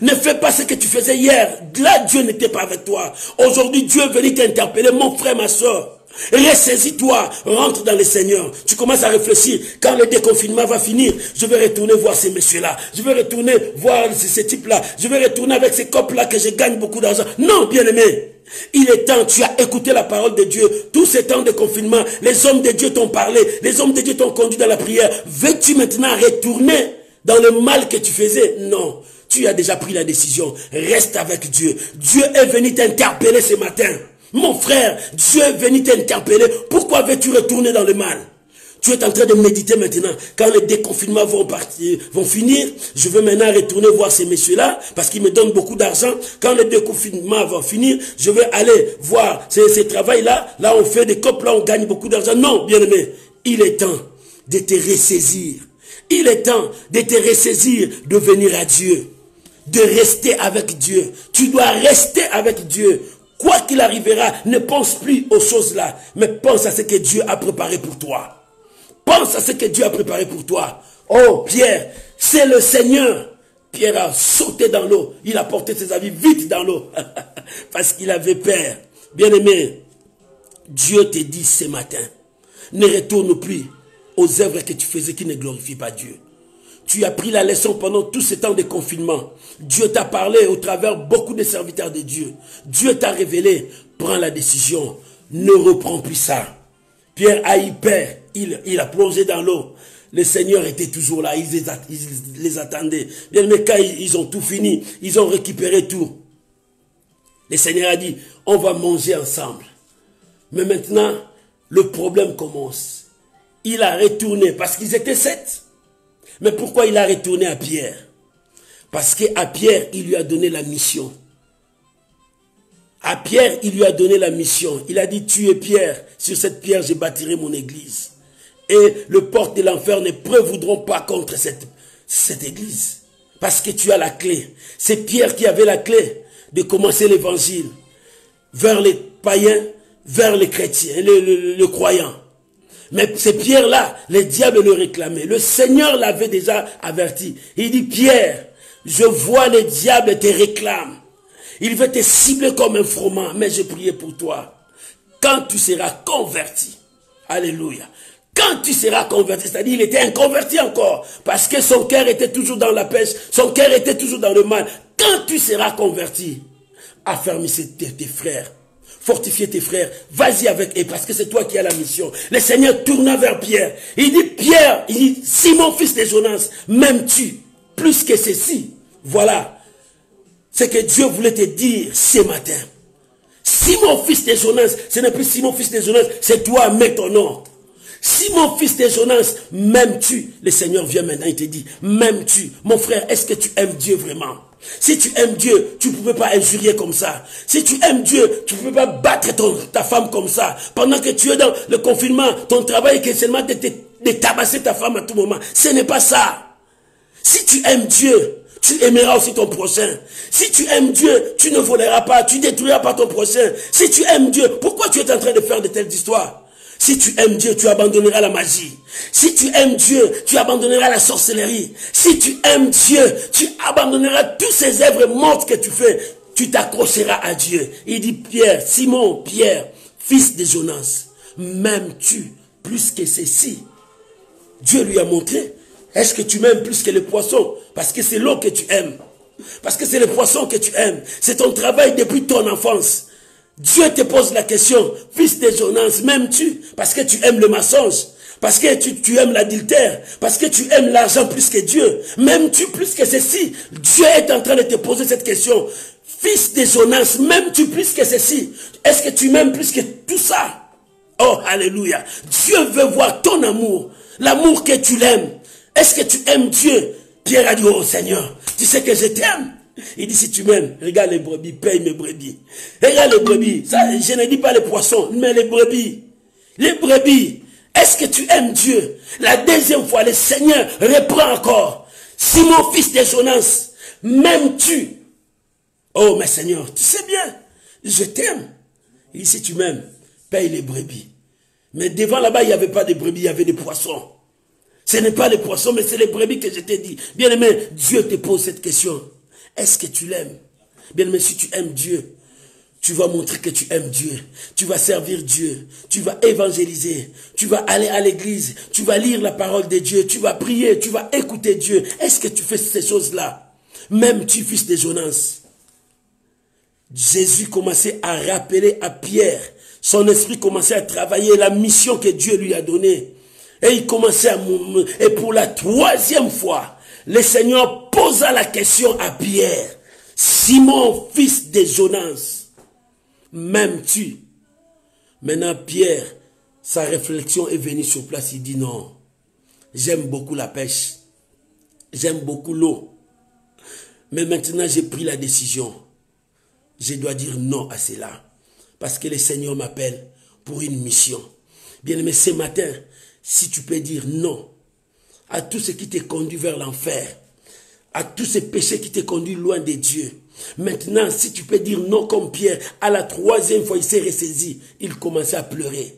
Ne fais pas ce que tu faisais hier. Là, Dieu n'était pas avec toi. Aujourd'hui, Dieu est venu t'interpeller, mon frère, ma soeur. Ressaisis-toi, rentre dans le Seigneur. Tu commences à réfléchir. Quand le déconfinement va finir, je vais retourner voir ces messieurs-là. Je vais retourner voir ces types-là. Je vais retourner avec ces copes-là que je gagne beaucoup d'argent. Non, bien-aimé. Il est temps, tu as écouté la parole de Dieu. Tous ces temps de confinement, les hommes de Dieu t'ont parlé. Les hommes de Dieu t'ont conduit dans la prière. Veux-tu maintenant retourner dans le mal que tu faisais? Non. Tu as déjà pris la décision. Reste avec Dieu. Dieu est venu t'interpeller ce matin. Mon frère, Dieu est venu t'interpeller. Pourquoi veux-tu retourner dans le mal? Tu es en train de méditer maintenant. Quand les déconfinements vont finir, je veux maintenant retourner voir ces messieurs-là parce qu'ils me donnent beaucoup d'argent. Quand les déconfinements vont finir, je vais aller voir ces travails-là. Là, on fait des copes, là, on gagne beaucoup d'argent. Non, bien-aimé, il est temps de te ressaisir. Il est temps de te ressaisir, de venir à Dieu, de rester avec Dieu. Tu dois rester avec Dieu. Quoi qu'il arrivera, ne pense plus aux choses là, mais pense à ce que Dieu a préparé pour toi. Pense à ce que Dieu a préparé pour toi. Oh Pierre, c'est le Seigneur. Pierre a sauté dans l'eau. Il a porté ses habits vite dans l'eau. Parce qu'il avait peur. Bien-aimé, Dieu te dit ce matin, ne retourne plus aux œuvres que tu faisais qui ne glorifient pas Dieu. Tu as pris la leçon pendant tout ce temps de confinement. Dieu t'a parlé au travers beaucoup de serviteurs de Dieu. Dieu t'a révélé. Prends la décision. Ne reprends plus ça. Pierre a eu peur. Il a plongé dans l'eau. Le Seigneur était toujours là. Il les attendait. Bien, mais quand ils ont tout fini, ils ont récupéré tout. Le Seigneur a dit, on va manger ensemble. Mais maintenant, le problème commence. Il a retourné parce qu'ils étaient 7. Mais pourquoi il a retourné à Pierre? Parce qu'à Pierre, il lui a donné la mission. À Pierre, il lui a donné la mission. Il a dit, tu es Pierre, sur cette pierre, je bâtirai mon église. Et le porte de l'enfer ne prévaudront pas contre cette église. Parce que tu as la clé. C'est Pierre qui avait la clé de commencer l'évangile. Vers les païens, vers les chrétiens, les croyants. Mais ces pierres-là, les diables le réclamaient. Le Seigneur l'avait déjà averti. Il dit, Pierre, je vois les diables te réclament. Il veut te cibler comme un froment, mais j'ai prié pour toi. Quand tu seras converti, alléluia, quand tu seras converti, c'est-à-dire il était inconverti encore, parce que son cœur était toujours dans la pêche, son cœur était toujours dans le mal. Quand tu seras converti, affermissez tes frères. Fortifier tes frères, vas-y avec eux, parce que c'est toi qui as la mission. Le Seigneur tourna vers Pierre. Il dit, Pierre, il dit, Simon, fils de Jonas, m'aimes-tu plus que ceci? Voilà ce que Dieu voulait te dire ce matin. Simon, fils de Jonas, ce n'est plus Simon, fils de Jonas, c'est toi, mets ton nom. Simon, fils de Jonas, m'aimes-tu? Le Seigneur vient maintenant, il te dit, m'aimes-tu? Mon frère, est-ce que tu aimes Dieu vraiment? Si tu aimes Dieu, tu ne pouvais pas injurier comme ça. Si tu aimes Dieu, tu ne pouvais pas battre ta femme comme ça. Pendant que tu es dans le confinement, ton travail est seulement de tabasser ta femme à tout moment. Ce n'est pas ça. Si tu aimes Dieu, tu aimeras aussi ton prochain. Si tu aimes Dieu, tu ne voleras pas, tu détruiras pas ton prochain. Si tu aimes Dieu, pourquoi tu es en train de faire de telles histoires? Si tu aimes Dieu, tu abandonneras la magie. Si tu aimes Dieu, tu abandonneras la sorcellerie. Si tu aimes Dieu, tu abandonneras toutes ces œuvres mortes que tu fais. Tu t'accrocheras à Dieu. Il dit, Pierre, Simon, Pierre, fils de Jonas, m'aimes-tu plus que ceci? Dieu lui a montré. Est-ce que tu m'aimes plus que le poisson? Parce que c'est l'eau que tu aimes. Parce que c'est le poisson que tu aimes. C'est ton travail depuis ton enfance. Dieu te pose la question, fils de Jonas, m'aimes-tu? Parce que tu aimes le mensonge. Parce que tu aimes l'adultère. Parce que tu aimes l'argent plus que Dieu. M'aimes-tu plus que ceci? Dieu est en train de te poser cette question. Fils de Jonas, m'aimes-tu plus que ceci? Est-ce que tu m'aimes plus que tout ça? Oh, alléluia. Dieu veut voir ton amour. L'amour que tu l'aimes. Est-ce que tu aimes Dieu? Pierre a dit, oh Seigneur, tu sais que je t'aime. Il dit, si tu m'aimes, regarde les brebis, paye mes brebis. Regarde les brebis. Ça, je ne dis pas les poissons, mais les brebis. Les brebis. Est-ce que tu aimes Dieu? La deuxième fois, le Seigneur reprend encore. Simon, fils de Jonas, m'aimes-tu? Oh, mais Seigneur, tu sais bien, je t'aime. Il dit, si tu m'aimes, paye les brebis. Mais devant là-bas, il n'y avait pas de brebis, il y avait des poissons. Ce n'est pas les poissons, mais c'est les brebis que je t'ai dit. Bien-aimé, Dieu te pose cette question. Est-ce que tu l'aimes? Bien-aimé, si tu aimes Dieu, tu vas montrer que tu aimes Dieu. Tu vas servir Dieu. Tu vas évangéliser. Tu vas aller à l'église. Tu vas lire la parole de Dieu. Tu vas prier. Tu vas écouter Dieu. Est-ce que tu fais ces choses-là? Même tu, fils de Jonas. Jésus commençait à rappeler à Pierre. Son esprit commençait à travailler la mission que Dieu lui a donnée. Et il commençait à murmurer. Et pour la troisième fois, le Seigneur posa la question à Pierre. Simon, fils de Jonas, m'aimes-tu? Maintenant, Pierre, sa réflexion est venue sur place. Il dit non. J'aime beaucoup la pêche. J'aime beaucoup l'eau. Mais maintenant, j'ai pris la décision. Je dois dire non à cela. Parce que le Seigneur m'appelle pour une mission. Bien-aimé, ce matin, si tu peux dire non à tout ce qui te conduit vers l'enfer, à tous ces péchés qui te conduisent loin de Dieu. Maintenant, si tu peux dire non comme Pierre, à la troisième fois, il s'est ressaisi. Il commençait à pleurer.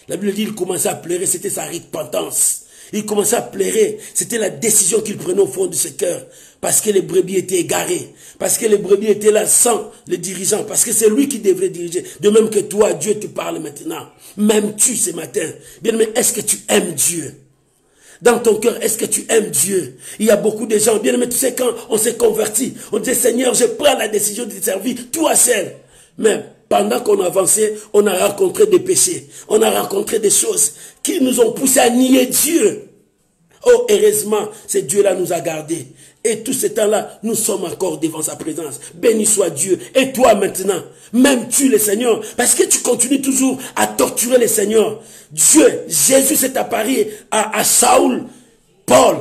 La Bible dit qu'il commençait à pleurer, c'était sa repentance. Il commençait à pleurer, c'était la décision qu'il prenait au fond de ce cœur. Parce que les brebis étaient égarées. Parce que les brebis étaient là sans le dirigeant. Parce que c'est lui qui devrait diriger. De même que toi, Dieu te parle maintenant. M'aimes-tu ce matin? Bien, mais est-ce que tu aimes Dieu? Dans ton cœur, est-ce que tu aimes Dieu? Il y a beaucoup de gens, bien aimé, tu sais, quand on s'est converti, on disait, Seigneur, je prends la décision de te servir, toi seul. Mais pendant qu'on avançait, on a rencontré des péchés. On a rencontré des choses qui nous ont poussé à nier Dieu. Oh, heureusement, ce Dieu-là nous a gardés. Et tout ce temps-là, nous sommes encore devant sa présence. Béni soit Dieu. Et toi maintenant, m'aimes-tu le Seigneur? Parce que tu continues toujours à torturer le Seigneur. Dieu, Jésus s'est apparu à Saül, Paul.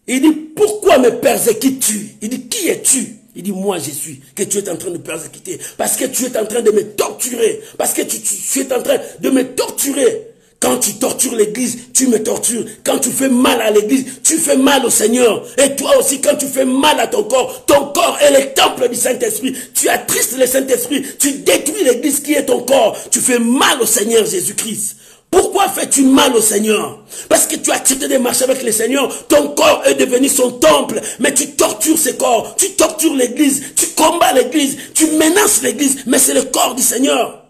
Il dit, pourquoi me persécutes-tu? Il dit, qui es-tu? Il dit, moi je suis, que tu es en train de persécuter. Parce que tu es en train de me torturer. Parce que tu es en train de me torturer. Quand tu tortures l'église, tu me tortures. Quand tu fais mal à l'église, tu fais mal au Seigneur. Et toi aussi, quand tu fais mal à ton corps est le temple du Saint-Esprit. Tu attristes le Saint-Esprit. Tu détruis l'église qui est ton corps. Tu fais mal au Seigneur Jésus-Christ. Pourquoi fais-tu mal au Seigneur? Parce que tu as accepté de marcher avec le Seigneur. Ton corps est devenu son temple. Mais tu tortures ce corps. Tu tortures l'église. Tu combats l'église. Tu menaces l'église. Mais c'est le corps du Seigneur.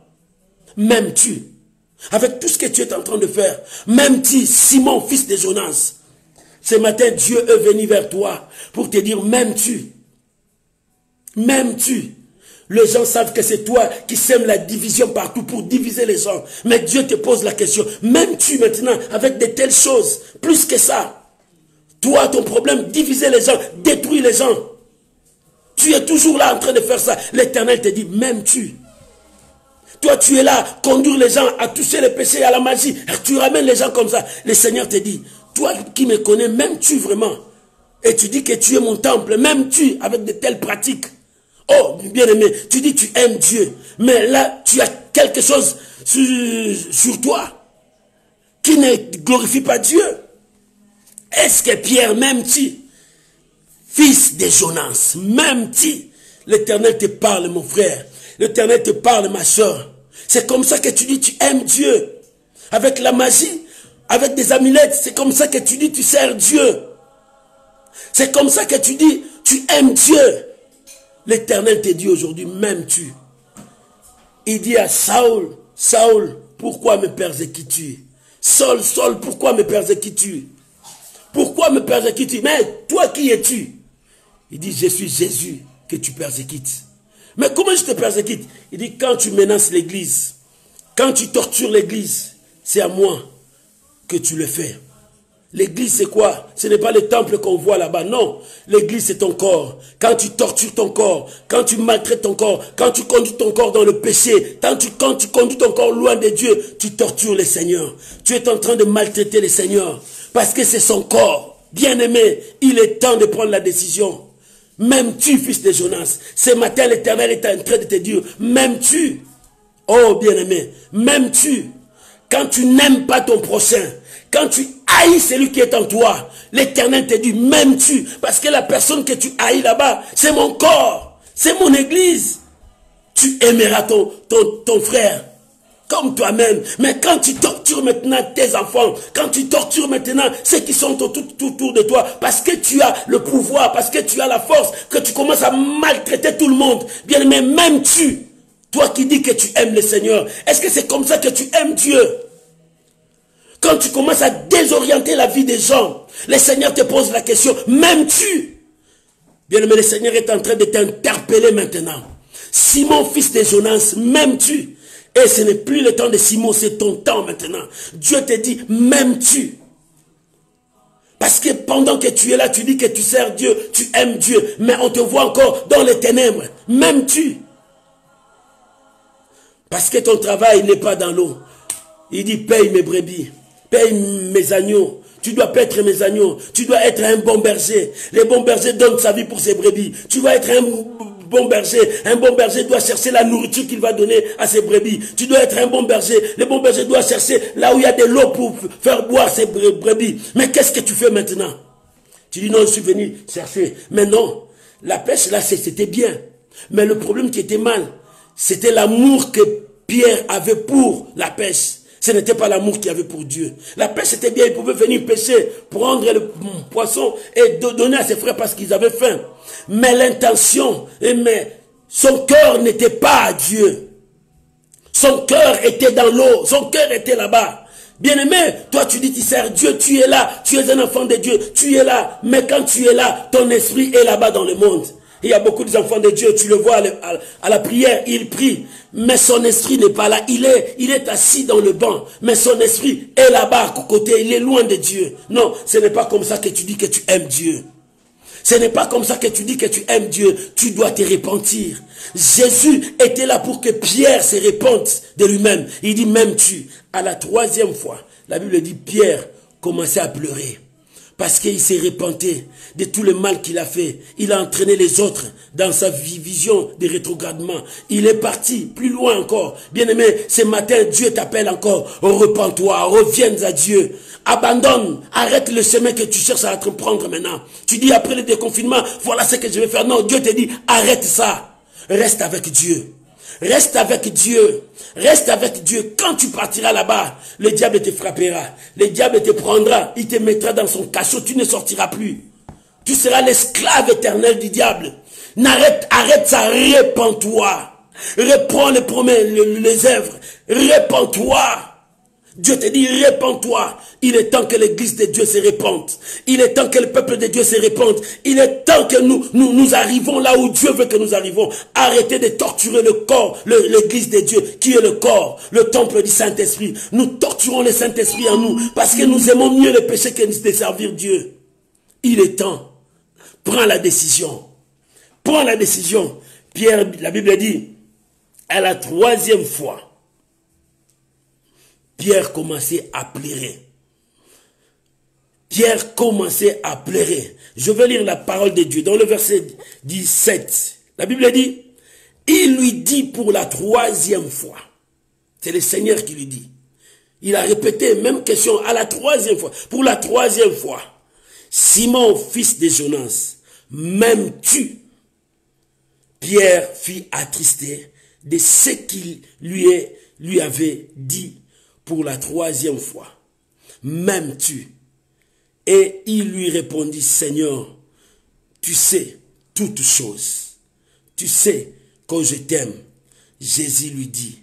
M'aimes-tu? Avec tout ce que tu es en train de faire. M'aimes-tu, Simon, fils de Jonas? Ce matin, Dieu est venu vers toi pour te dire, m'aimes-tu? M'aimes-tu? Les gens savent que c'est toi qui sèmes la division partout pour diviser les gens. Mais Dieu te pose la question, m'aimes-tu maintenant avec de telles choses? Plus que ça. Toi, ton problème, diviser les gens, détruire les gens. Tu es toujours là en train de faire ça. L'Éternel te dit, m'aimes-tu? Toi, tu es là, conduire les gens à toucher les péchés et à la magie. Tu ramènes les gens comme ça. Le Seigneur te dit, toi qui me connais, m'aimes-tu vraiment? Et tu dis que tu es mon temple, m'aimes-tu avec de telles pratiques? Oh, bien-aimé, tu dis tu aimes Dieu. Mais là, tu as quelque chose sur toi qui ne glorifie pas Dieu. Est-ce que Pierre m'aime-tu? Fils de Jonas, m'aimes-tu? L'Éternel te parle, mon frère. L'Éternel te parle, ma soeur. C'est comme ça que tu dis tu aimes Dieu. Avec la magie, avec des amulettes, c'est comme ça que tu dis tu sers Dieu. C'est comme ça que tu dis tu aimes Dieu. L'Éternel te dit aujourd'hui, m'aimes-tu? Il dit à Saül, Saül, pourquoi me persécutes-tu? Saul, Saul, pourquoi me persécutes-tu? Pourquoi me persécutes-tu? Mais toi, qui es-tu? Il dit, je suis Jésus que tu persécutes. Mais comment je te persécute? Il dit, quand tu menaces l'église, quand tu tortures l'église, c'est à moi que tu le fais. L'église, c'est quoi? Ce n'est pas le temple qu'on voit là-bas, non. L'église, c'est ton corps. Quand tu tortures ton corps, quand tu maltraites ton corps, quand tu conduis ton corps dans le péché, quand tu conduis ton corps loin de Dieu, tu tortures le Seigneur. Tu es en train de maltraiter le Seigneur. Parce que c'est son corps. Bien-aimé, il est temps de prendre la décision. M'aimes-tu, fils de Jonas? Ce matin, l'Éternel est en train de te dire, m'aimes-tu? Oh, bien-aimé, m'aimes-tu? Quand tu n'aimes pas ton prochain, quand tu haïs celui qui est en toi, l'Éternel te dit, m'aimes-tu? Parce que la personne que tu haïs là-bas, c'est mon corps, c'est mon église. Tu aimeras ton frère comme toi-même. Mais quand tu tortures maintenant tes enfants, quand tu tortures maintenant ceux qui sont tout autour de toi, parce que tu as le pouvoir, parce que tu as la force, que tu commences à maltraiter tout le monde, bien aimé, m'aimes-tu? Toi qui dis que tu aimes le Seigneur, est-ce que c'est comme ça que tu aimes Dieu? Quand tu commences à désorienter la vie des gens, le Seigneur te pose la question, m'aimes-tu? Bien aimé, le Seigneur est en train de t'interpeller maintenant. Simon, fils de Jonas, m'aimes-tu? Et ce n'est plus le temps de Simon, c'est ton temps maintenant. Dieu te dit, m'aimes-tu? Parce que pendant que tu es là, tu dis que tu sers Dieu, tu aimes Dieu, mais on te voit encore dans les ténèbres. M'aimes-tu? Parce que ton travail n'est pas dans l'eau. Il dit, paye mes brebis, paye mes agneaux. Tu dois paître mes agneaux. Tu dois être un bon berger. Les bons bergers donnent sa vie pour ses brebis. Tu dois être un bon berger. Un bon berger doit chercher la nourriture qu'il va donner à ses brebis. Tu dois être un bon berger. Le bon berger doit chercher là où il y a de l'eau pour faire boire ses brebis. Mais qu'est-ce que tu fais maintenant? Tu dis non, je suis venu chercher. Mais non, la pêche là, c'était bien. Mais le problème qui était mal, c'était l'amour que Pierre avait pour la pêche. Ce n'était pas l'amour qu'il avait pour Dieu. La pêche était bien, il pouvait venir pêcher, prendre le poisson et donner à ses frères parce qu'ils avaient faim. Mais l'intention, mais son cœur n'était pas à Dieu. Son cœur était dans l'eau, son cœur était là-bas. Bien-aimé, toi tu dis tu sers Dieu, tu es là, tu es un enfant de Dieu, tu es là. Mais quand tu es là, ton esprit est là-bas dans le monde. Il y a beaucoup d'enfants de Dieu, tu le vois à la prière, il prie, mais son esprit n'est pas là. Il est assis dans le banc, mais son esprit est là-bas à côté, il est loin de Dieu. Non, ce n'est pas comme ça que tu dis que tu aimes Dieu. Ce n'est pas comme ça que tu dis que tu aimes Dieu. Tu dois te repentir. Jésus était là pour que Pierre se repente de lui-même. Il dit, m'aimes-tu? À la troisième fois, la Bible dit, Pierre commençait à pleurer. Parce qu'il s'est repenti de tout le mal qu'il a fait. Il a entraîné les autres dans sa vision de rétrogradement. Il est parti plus loin encore. Bien-aimé, ce matin, Dieu t'appelle encore. Repens-toi, reviens à Dieu. Abandonne, arrête le chemin que tu cherches à entreprendre maintenant. Tu dis après le déconfinement, voilà ce que je vais faire. Non, Dieu te dit, arrête ça. Reste avec Dieu. Reste avec Dieu. Reste avec Dieu. Quand tu partiras là-bas, le diable te frappera. Le diable te prendra. Il te mettra dans son cachot. Tu ne sortiras plus. Tu seras l'esclave éternel du diable. Arrête ça. Répands-toi. Reprends les promesses, les œuvres. Répands-toi. Dieu te dit, répands-toi. Il est temps que l'église de Dieu se répande. Il est temps que le peuple de Dieu se répande. Il est temps que nous arrivons là où Dieu veut que nous arrivons. Arrêtez de torturer le corps, l'église de Dieu, qui est le corps, le temple du Saint-Esprit. Nous torturons le Saint-Esprit en nous, parce que nous aimons mieux le péché que de servir Dieu. Il est temps. Prends la décision. Prends la décision. Pierre, la Bible dit, à la troisième fois, Pierre commençait à pleurer. Pierre commençait à pleurer. Je vais lire la parole de Dieu dans le verset 17. La Bible dit, il lui dit pour la 3e fois. C'est le Seigneur qui lui dit. Il a répété même question à la 3e fois. Pour la 3e fois. Simon, fils de Jonas, m'aimes-tu? Pierre fut attristé de ce qu'il lui avait dit pour la 3e fois. M'aimes-tu? Et il lui répondit, Seigneur, tu sais toutes choses. Tu sais que je t'aime. Jésus lui dit,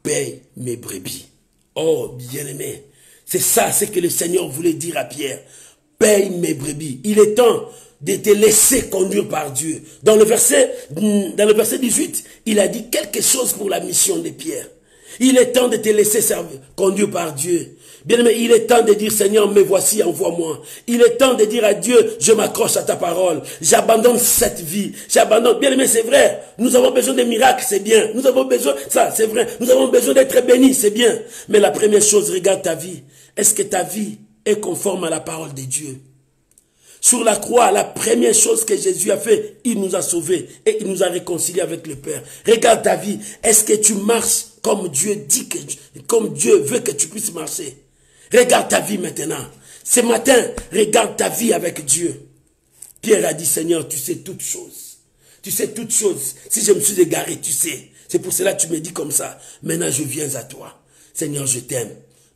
paye mes brebis. Oh, bien-aimé, c'est ça, c'est que le Seigneur voulait dire à Pierre. Paye mes brebis. Il est temps de te laisser conduire par Dieu. Dans le verset 18, il a dit quelque chose pour la mission de Pierre. Il est temps de te laisser conduire par Dieu. Bien-aimé, il est temps de dire, Seigneur, me voici, envoie-moi. Il est temps de dire à Dieu, je m'accroche à ta parole. J'abandonne cette vie. J'abandonne. Bien-aimé, c'est vrai. Nous avons besoin de miracles, c'est bien. Nous avons besoin, ça, c'est vrai. Nous avons besoin d'être bénis, c'est bien. Mais la première chose, regarde ta vie. Est-ce que ta vie est conforme à la parole de Dieu? Sur la croix, la première chose que Jésus a fait, il nous a sauvés et il nous a réconciliés avec le Père. Regarde ta vie. Est-ce que tu marches comme Dieu dit comme Dieu veut que tu puisses marcher? Regarde ta vie maintenant. Ce matin, regarde ta vie avec Dieu. Pierre a dit, Seigneur, tu sais toutes choses. Tu sais toutes choses. Si je me suis égaré, tu sais. C'est pour cela que tu me dis comme ça. Maintenant, je viens à toi. Seigneur, je t'aime.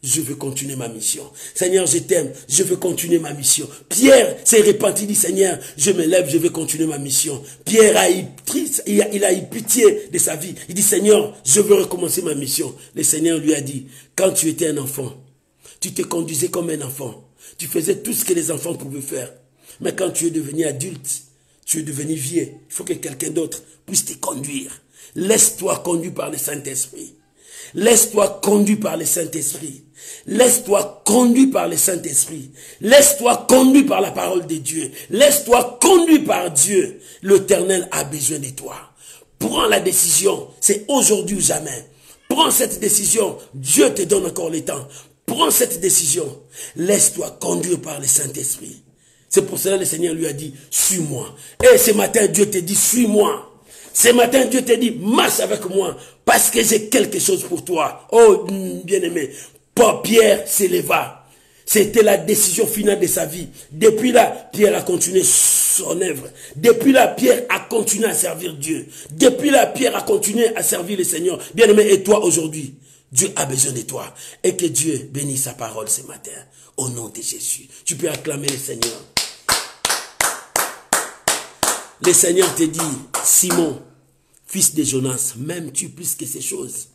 Je veux continuer ma mission. Seigneur, je t'aime. Je veux continuer ma mission. Pierre s'est repenti, il dit, Seigneur, je me lève, je veux continuer ma mission. Pierre a eu pitié de sa vie. Il dit, Seigneur, je veux recommencer ma mission. Le Seigneur lui a dit, quand tu étais un enfant, tu te conduisais comme un enfant. Tu faisais tout ce que les enfants pouvaient faire. Mais quand tu es devenu adulte, tu es devenu vieux, il faut que quelqu'un d'autre puisse te conduire. Laisse-toi conduire par le Saint-Esprit. Laisse-toi conduire par le Saint-Esprit. Laisse-toi conduire par le Saint-Esprit. Laisse-toi conduire par la parole de Dieu. Laisse-toi conduire par Dieu. L'Éternel a besoin de toi. Prends la décision. C'est aujourd'hui ou jamais. Prends cette décision. Dieu te donne encore le temps. Prends cette décision. Laisse-toi conduire par le Saint-Esprit. C'est pour cela que le Seigneur lui a dit, suis-moi. Et ce matin, Dieu te dit, suis-moi. Ce matin, Dieu te dit, marche avec moi, parce que j'ai quelque chose pour toi. Oh, bien-aimé, Pierre s'éleva. C'était la décision finale de sa vie. Depuis là, Pierre a continué son œuvre. Depuis là, Pierre a continué à servir Dieu. Depuis là, Pierre a continué à servir le Seigneur. Bien-aimé, et toi aujourd'hui, Dieu a besoin de toi. Et que Dieu bénisse sa parole ce matin. Au nom de Jésus. Tu peux acclamer le Seigneur. Le Seigneur te dit, Simon, fils de Jonas, m'aimes-tu plus que ces choses?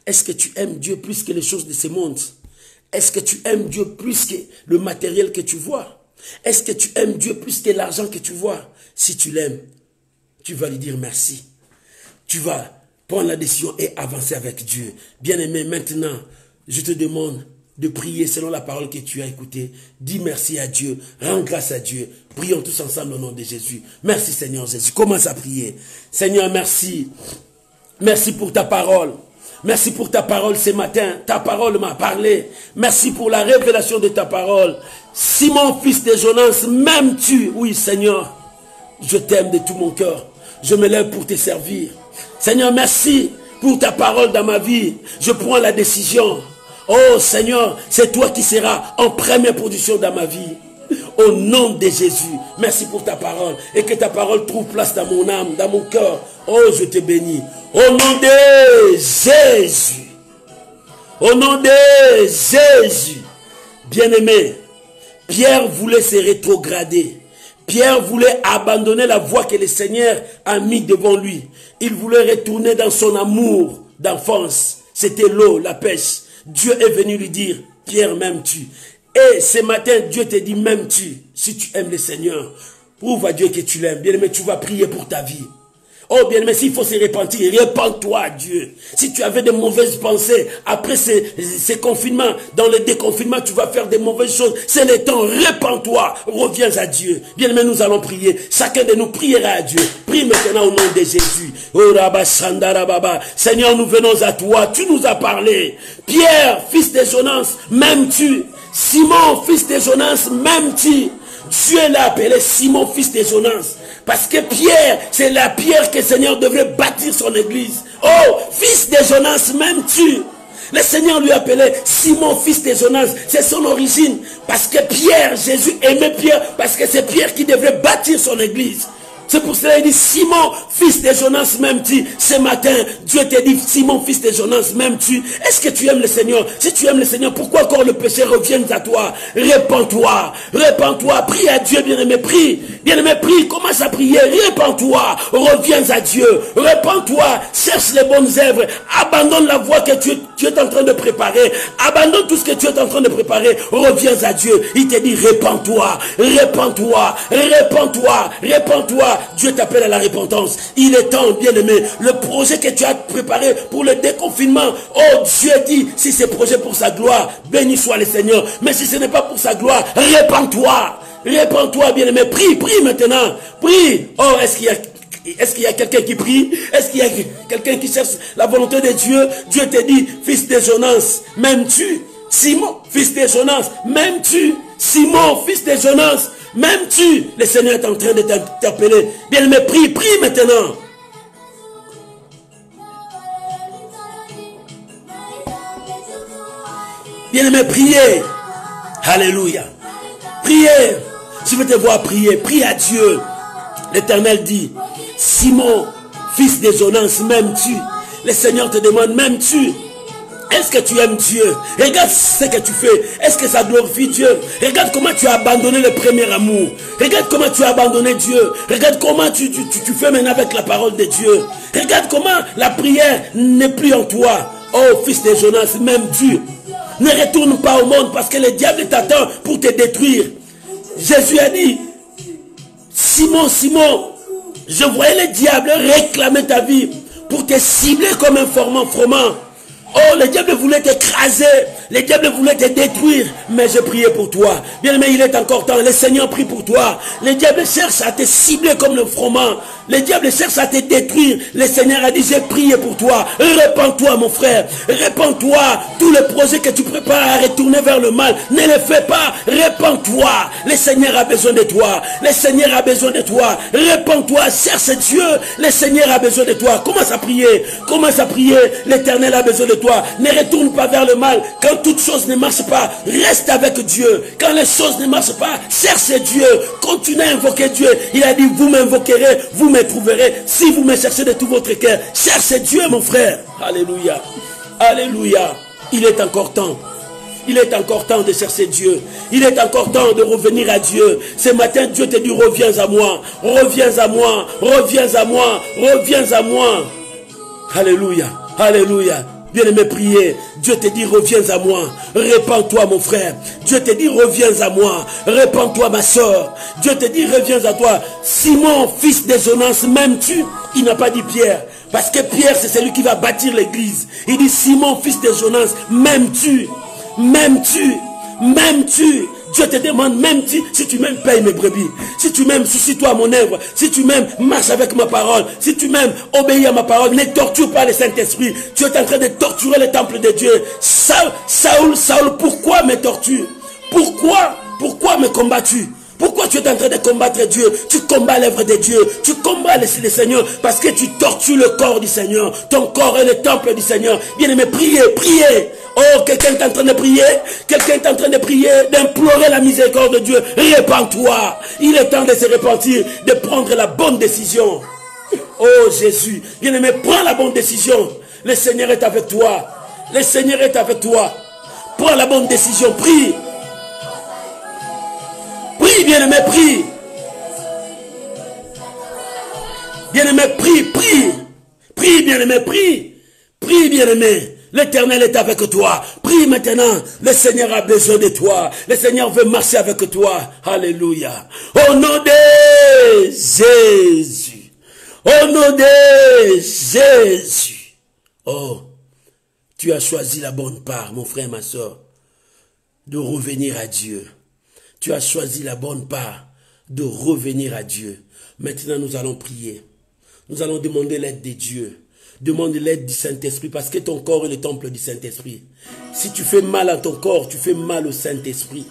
Est-ce que tu aimes Dieu plus que les choses de ce monde? Est-ce que tu aimes Dieu plus que le matériel que tu vois? Est-ce que tu aimes Dieu plus que l'argent que tu vois? Si tu l'aimes, tu vas lui dire merci. Tu vas prendre la décision et avancer avec Dieu. Bien-aimé, maintenant, je te demande de prier selon la parole que tu as écoutée. Dis merci à Dieu, rends grâce à Dieu. Prions tous ensemble au nom de Jésus. Merci Seigneur Jésus. Commence à prier. Seigneur, merci. Merci pour ta parole. Merci pour ta parole ce matin. Ta parole m'a parlé. Merci pour la révélation de ta parole. Simon, fils de Jonas, m'aimes-tu? Oui Seigneur, je t'aime de tout mon cœur. Je me lève pour te servir. Seigneur, merci pour ta parole dans ma vie. Je prends la décision. Oh Seigneur, c'est toi qui seras en première position dans ma vie. Au nom de Jésus, merci pour ta parole. Et que ta parole trouve place dans mon âme, dans mon cœur. Oh, je te bénis. Au nom de Jésus. Au nom de Jésus. Bien-aimé, Pierre voulait se rétrograder. Pierre voulait abandonner la voie que le Seigneur a mis devant lui. Il voulait retourner dans son amour d'enfance. C'était l'eau, la pêche. Dieu est venu lui dire, Pierre, m'aimes-tu? Et ce matin, Dieu te dit, m'aimes-tu? Si tu aimes le Seigneur, prouve à Dieu que tu l'aimes. Bien-aimé, tu vas prier pour ta vie. Oh bien, mais s'il faut se repentir, repens-toi à Dieu. Si tu avais de mauvaises pensées, après ces confinements, dans le déconfinement, tu vas faire des mauvaises choses. C'est le temps, repens-toi, reviens à Dieu. Bien, mais nous allons prier. Chacun de nous priera à Dieu. Prie maintenant au nom de Jésus. Oh Rabba Shandara Baba. Seigneur, nous venons à toi. Tu nous as parlé. Pierre, fils de Jonas, m'aimes-tu? Simon, fils de Jonas, m'aimes-tu? Dieu l'a appelé Simon, fils de Jonas. Parce que Pierre, c'est la pierre que le Seigneur devrait bâtir son église. Oh, fils de Jonas, m'aimes-tu? Le Seigneur lui appelait Simon, fils de Jonas. C'est son origine. Parce que Pierre, Jésus aimait Pierre. Parce que c'est Pierre qui devrait bâtir son église. C'est pour cela qu'il dit Simon, fils de Jonas, m'aimes-tu? Ce matin, Dieu te dit Simon, fils de Jonas, m'aimes-tu? Est-ce que tu aimes le Seigneur? Si tu aimes le Seigneur, pourquoi encore le péché revient à toi? Répands-toi, répands-toi, prie à Dieu, bien-aimé, prie. Bien-aimé, prie, commence à prier, répands-toi, reviens à Dieu, répands-toi, cherche les bonnes œuvres, abandonne la voie que tu es en train de préparer, abandonne tout ce que tu es en train de préparer, reviens à Dieu. Il te dit répands-toi, répands-toi, répands-toi, répands-toi. Dieu t'appelle à la repentance. Il est temps, bien-aimé, le projet que tu as préparé pour le déconfinement. Oh, Dieu dit, si c'est projet pour sa gloire, béni soit le Seigneur. Mais si ce n'est pas pour sa gloire, répands-toi. Répands-toi, bien-aimé. Prie, prie maintenant. Prie. Oh, est-ce qu'il y a quelqu'un qui prie? Est-ce qu'il y a quelqu'un qui cherche la volonté de Dieu? Dieu te dit, fils de Jonas, m'aimes-tu? Simon, fils de Jonas, m'aimes-tu? Simon, fils de Jonas, m'aimes-tu? Le Seigneur est en train de t'appeler. Bien-aimé, prie, prie maintenant. Bien-aimé, priez. Alléluia. Priez. Je veux te voir prier. Prie à Dieu. L'Éternel dit, Simon, fils de Jonas, m'aimes-tu? Le Seigneur te demande, m'aimes-tu? Est-ce que tu aimes Dieu? Regarde ce que tu fais. Est-ce que ça glorifie Dieu? Regarde comment tu as abandonné le premier amour. Regarde comment tu as abandonné Dieu. Regarde comment tu fais maintenant avec la parole de Dieu. Regarde comment la prière n'est plus en toi. Oh, fils de Jonas, m'aimes-tu? Ne retourne pas au monde parce que le diable t'attend pour te détruire. Jésus a dit, Simon, Simon, je voyais le diable réclamer ta vie pour te cibler comme un froment. Oh, le diable voulait t'écraser, le diable voulait te détruire, mais je priais pour toi. Bien aimé, il est encore temps, le Seigneur prie pour toi. Le diable cherche à te cibler comme le froment. Le diable cherche à te détruire. Le Seigneur a dit, j'ai prié pour toi. Répands-toi, mon frère. Répands-toi. Tous les projets que tu prépares à retourner vers le mal, ne les fais pas. Répands-toi. Le Seigneur a besoin de toi. Le Seigneur a besoin de toi. Répands-toi. Cherche Dieu. Le Seigneur a besoin de toi. Commence à prier. Commence à prier. L'Éternel a besoin de toi. Ne retourne pas vers le mal. Quand toute chose ne marche pas, reste avec Dieu. Quand les choses ne marchent pas, cherche Dieu. Continue à invoquer Dieu. Il a dit, vous m'invoquerez, vous me trouverez. Si vous me cherchez de tout votre cœur, cherchez Dieu, mon frère. Alléluia. Alléluia. Il est encore temps. Il est encore temps de chercher Dieu. Il est encore temps de revenir à Dieu. Ce matin, Dieu te dit, reviens à moi. Reviens à moi. Reviens à moi. Reviens à moi. Alléluia. Alléluia. Bien-aimé, priez. Dieu te dit, reviens à moi. Répands-toi, mon frère. Dieu te dit, reviens à moi. Répands-toi, ma soeur. Dieu te dit, reviens à toi. Simon, fils de Jonas, m'aimes-tu? Il n'a pas dit Pierre. Parce que Pierre, c'est celui qui va bâtir l'église. Il dit, Simon, fils de Jonas, m'aimes-tu? M'aimes-tu? M'aimes-tu? Dieu te demande, m'aimes-tu? Si tu m'aimes, paye mes brebis. Si tu m'aimes, soucie-toi à mon œuvre. Si tu m'aimes, marche avec ma parole. Si tu m'aimes, obéis à ma parole. Ne torture pas le Saint-Esprit. Tu es en train de torturer le temple de Dieu. Saoul, pourquoi me tortures? Pourquoi me combats-tu? Pourquoi tu es en train de combattre Dieu? Tu combats l'œuvre de Dieu. Tu combats le Seigneur parce que tu tortures le corps du Seigneur. Ton corps est le temple du Seigneur. Bien-aimé, priez, priez. Oh, quelqu'un est en train de prier. Quelqu'un est en train de prier, d'implorer la miséricorde de Dieu. Répands-toi. Il est temps de se repentir, de prendre la bonne décision. Oh Jésus, bien-aimé, prends la bonne décision. Le Seigneur est avec toi. Le Seigneur est avec toi. Prends la bonne décision. Prie. Prie, bien-aimé, prie. Bien-aimé, prie, prie. Prie, bien-aimé, prie. Prie, bien-aimé. L'Éternel est avec toi. Prie maintenant. Le Seigneur a besoin de toi. Le Seigneur veut marcher avec toi. Alléluia. Au nom de Jésus. Au nom de Jésus. Oh, tu as choisi la bonne part, mon frère, ma soeur, de revenir à Dieu. Tu as choisi la bonne part de revenir à Dieu. Maintenant, nous allons prier. Nous allons demander l'aide de Dieu. Demande l'aide du Saint-Esprit parce que ton corps est le temple du Saint-Esprit. Si tu fais mal à ton corps, tu fais mal au Saint-Esprit.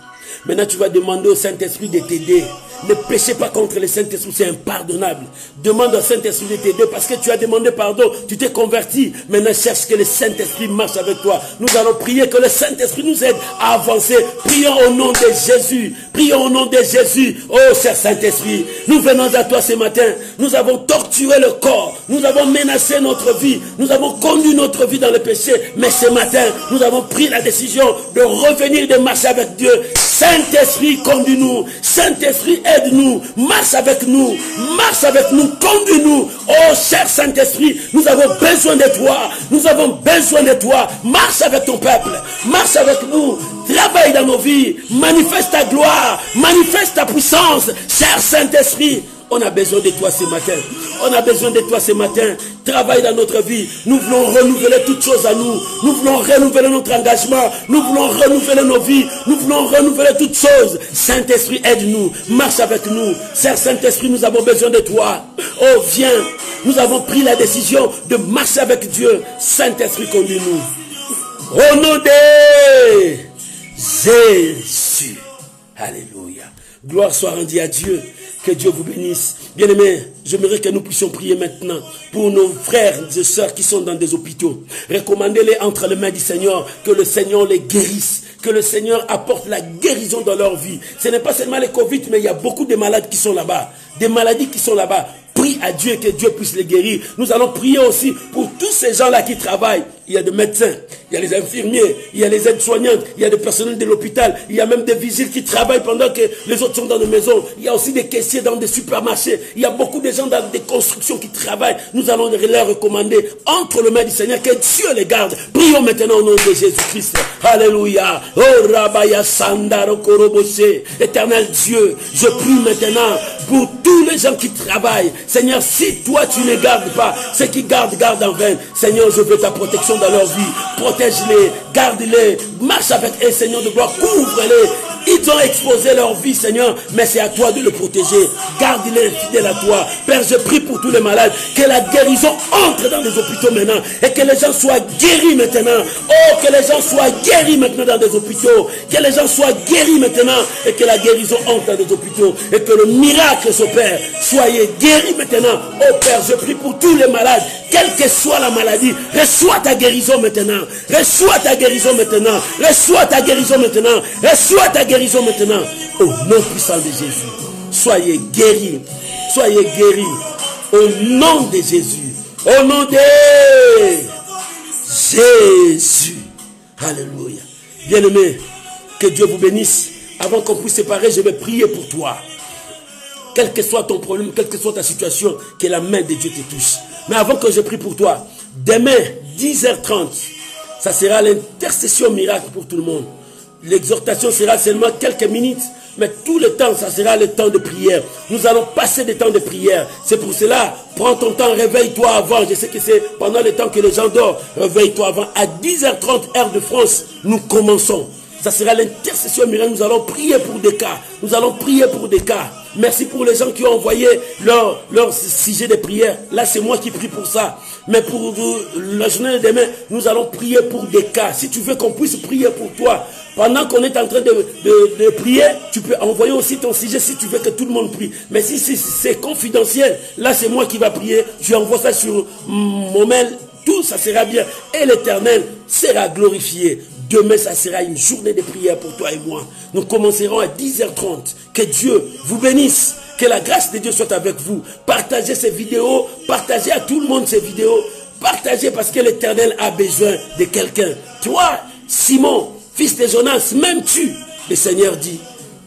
Maintenant, tu vas demander au Saint-Esprit de t'aider. Ne péchez pas contre le Saint-Esprit, c'est impardonnable. Demande au Saint-Esprit de t'aider parce que tu as demandé pardon, tu t'es converti. Maintenant, cherche que le Saint-Esprit marche avec toi. Nous allons prier que le Saint-Esprit nous aide à avancer. Prions au nom de Jésus. Prions au nom de Jésus. Oh, cher Saint-Esprit, nous venons à toi ce matin. Nous avons torturé le corps. Nous avons menacé notre vie. Nous avons conduit notre vie dans le péché. Mais ce matin, nous avons pris la décision de revenir, de marcher avec Dieu. Saint-Esprit, conduis-nous. Saint-Esprit, aide-nous. Marche avec nous. Marche avec nous. Conduis-nous. Oh, cher Saint-Esprit, nous avons besoin de toi. Nous avons besoin de toi. Marche avec ton peuple. Marche avec nous. Travaille dans nos vies. Manifeste ta gloire. Manifeste ta puissance. Cher Saint-Esprit, on a besoin de toi ce matin. On a besoin de toi ce matin. Travaille dans notre vie. Nous voulons renouveler toutes choses à nous. Nous voulons renouveler notre engagement. Nous voulons renouveler nos vies. Nous voulons renouveler toutes choses. Saint-Esprit, aide-nous. Marche avec nous. Cher Saint-Esprit, nous avons besoin de toi. Oh, viens. Nous avons pris la décision de marcher avec Dieu. Saint-Esprit, conduis-nous. Au nom de Jésus. Alléluia. Gloire soit rendue à Dieu. Que Dieu vous bénisse. Bien-aimés, j'aimerais que nous puissions prier maintenant pour nos frères et sœurs qui sont dans des hôpitaux. Recommandez-les entre les mains du Seigneur, que le Seigneur les guérisse, que le Seigneur apporte la guérison dans leur vie. Ce n'est pas seulement les Covid, mais il y a beaucoup de malades qui sont là-bas, des maladies qui sont là-bas. Prie à Dieu que Dieu puisse les guérir. Nous allons prier aussi pour tous ces gens-là qui travaillent. Il y a des médecins, il y a les infirmiers, il y a les aides-soignantes, il y a des personnels de l'hôpital, il y a même des vigiles qui travaillent pendant que les autres sont dans nos maisons. Il y a aussi des caissiers dans des supermarchés. Il y a beaucoup de gens dans des constructions qui travaillent. Nous allons leur recommander entre les mains du Seigneur que Dieu les garde. Prions maintenant au nom de Jésus-Christ. Alléluia. Oh Rabaya Sandaro Korobosé. Éternel Dieu, je prie maintenant pour tous les gens qui travaillent. Seigneur, si toi tu ne gardes pas, ceux qui gardent en vain. Seigneur, je veux ta protection dans leur vie. Protège-les, garde-les, marche avec eux, Seigneur de gloire, couvre-les. Ils ont exposé leur vie, Seigneur, mais c'est à toi de le protéger. Garde-les fidèles à toi. Père, je prie pour tous les malades, que la guérison entre dans les hôpitaux maintenant, et que les gens soient guéris maintenant. Oh, que les gens soient guéris maintenant dans des hôpitaux, que les gens soient guéris maintenant, et que la guérison entre dans les hôpitaux, et que le miracle s'opère. Soyez guéris maintenant. Oh Père, je prie pour tous les malades, quelle que soit la maladie, reçois ta guérison maintenant. Reçois ta guérison maintenant. Reçois ta guérison maintenant. Reçois ta guérison maintenant. Au nom puissant de Jésus. Soyez guéris. Soyez guéris. Au nom de Jésus. Au nom de Jésus. Alléluia. Bien-aimé, que Dieu vous bénisse. Avant qu'on puisse séparer, je vais prier pour toi. Quel que soit ton problème, quelle que soit ta situation, que la main de Dieu te touche. Mais avant que je prie pour toi, demain, 10h30, ça sera l'intercession miracle pour tout le monde. L'exhortation sera seulement quelques minutes, mais tout le temps, ça sera le temps de prière. Nous allons passer des temps de prière. C'est pour cela, prends ton temps, réveille-toi avant. Je sais que c'est pendant le temps que les gens dorment. Réveille-toi avant. À 10h30, heure de France, nous commençons. Ça sera l'intercession miracle. Nous allons prier pour des cas. Nous allons prier pour des cas. Merci pour les gens qui ont envoyé leur sujet de prière. Là, c'est moi qui prie pour ça. Mais pour la journée de demain, nous allons prier pour des cas. Si tu veux qu'on puisse prier pour toi, pendant qu'on est en train de prier, tu peux envoyer aussi ton sujet si tu veux que tout le monde prie. Mais si c'est confidentiel, là, c'est moi qui va prier. Je envoie ça sur mon mail. Tout ça sera bien. Et l'Éternel sera glorifié. Demain, ça sera une journée de prière pour toi et moi. Nous commencerons à 10h30. Que Dieu vous bénisse. Que la grâce de Dieu soit avec vous. Partagez ces vidéos. Partagez à tout le monde ces vidéos. Partagez parce que l'Éternel a besoin de quelqu'un. Toi, Simon, fils de Jonas, m'aimes-tu? Le Seigneur dit,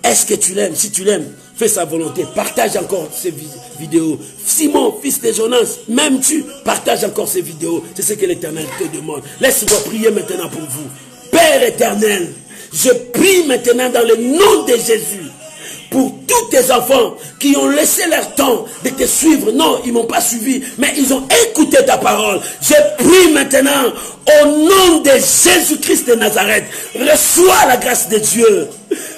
est-ce que tu l'aimes? Si tu l'aimes, fais sa volonté. Partage encore ces vidéos. Simon, fils de Jonas, m'aimes-tu? Partage encore ces vidéos. C'est ce que l'Éternel te demande. Laisse-moi prier maintenant pour vous. Père éternel, je prie maintenant dans le nom de Jésus pour tous tes enfants qui ont laissé leur temps de te suivre. Non, ils ne m'ont pas suivi, mais ils ont écouté ta parole. Je prie maintenant au nom de Jésus-Christ de Nazareth. Reçois la grâce de Dieu.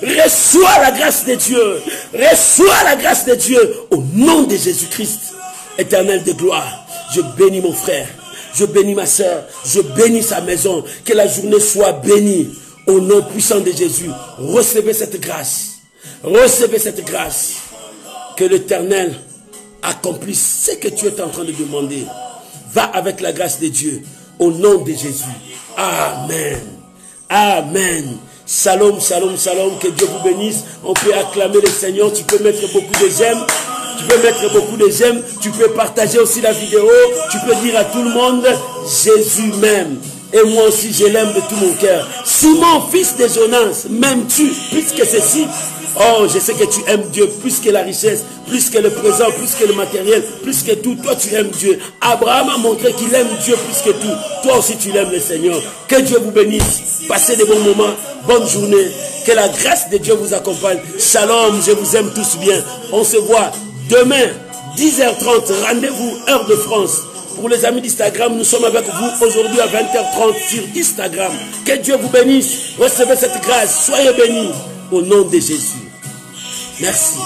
Reçois la grâce de Dieu. Reçois la grâce de Dieu au nom de Jésus-Christ. Éternel de gloire, je bénis mon frère. Je bénis ma soeur. Je bénis sa maison. Que la journée soit bénie. Au nom puissant de Jésus, recevez cette grâce. Recevez cette grâce. Que l'Éternel accomplisse ce que tu es en train de demander. Va avec la grâce de Dieu. Au nom de Jésus. Amen. Amen. Shalom, shalom, shalom. Que Dieu vous bénisse. On peut acclamer le Seigneur. Tu peux mettre beaucoup de j'aime. Tu peux mettre beaucoup de j'aime. Tu peux partager aussi la vidéo. Tu peux dire à tout le monde, Jésus m'aime. Et moi aussi, je l'aime de tout mon cœur. Simon, fils de Jonas, m'aimes-tu plus que ceci? Oh, je sais que tu aimes Dieu plus que la richesse, plus que le présent, plus que le matériel, plus que tout. Toi, tu aimes Dieu. Abraham a montré qu'il aime Dieu plus que tout. Toi aussi, tu l'aimes le Seigneur. Que Dieu vous bénisse. Passez de bons moments. Bonne journée. Que la grâce de Dieu vous accompagne. Shalom, je vous aime tous bien. On se voit demain, 10h30. Rendez-vous, heure de France. Pour les amis d'Instagram, nous sommes avec vous aujourd'hui à 20h30 sur Instagram. Que Dieu vous bénisse. Recevez cette grâce. Soyez bénis au nom de Jésus. Merci.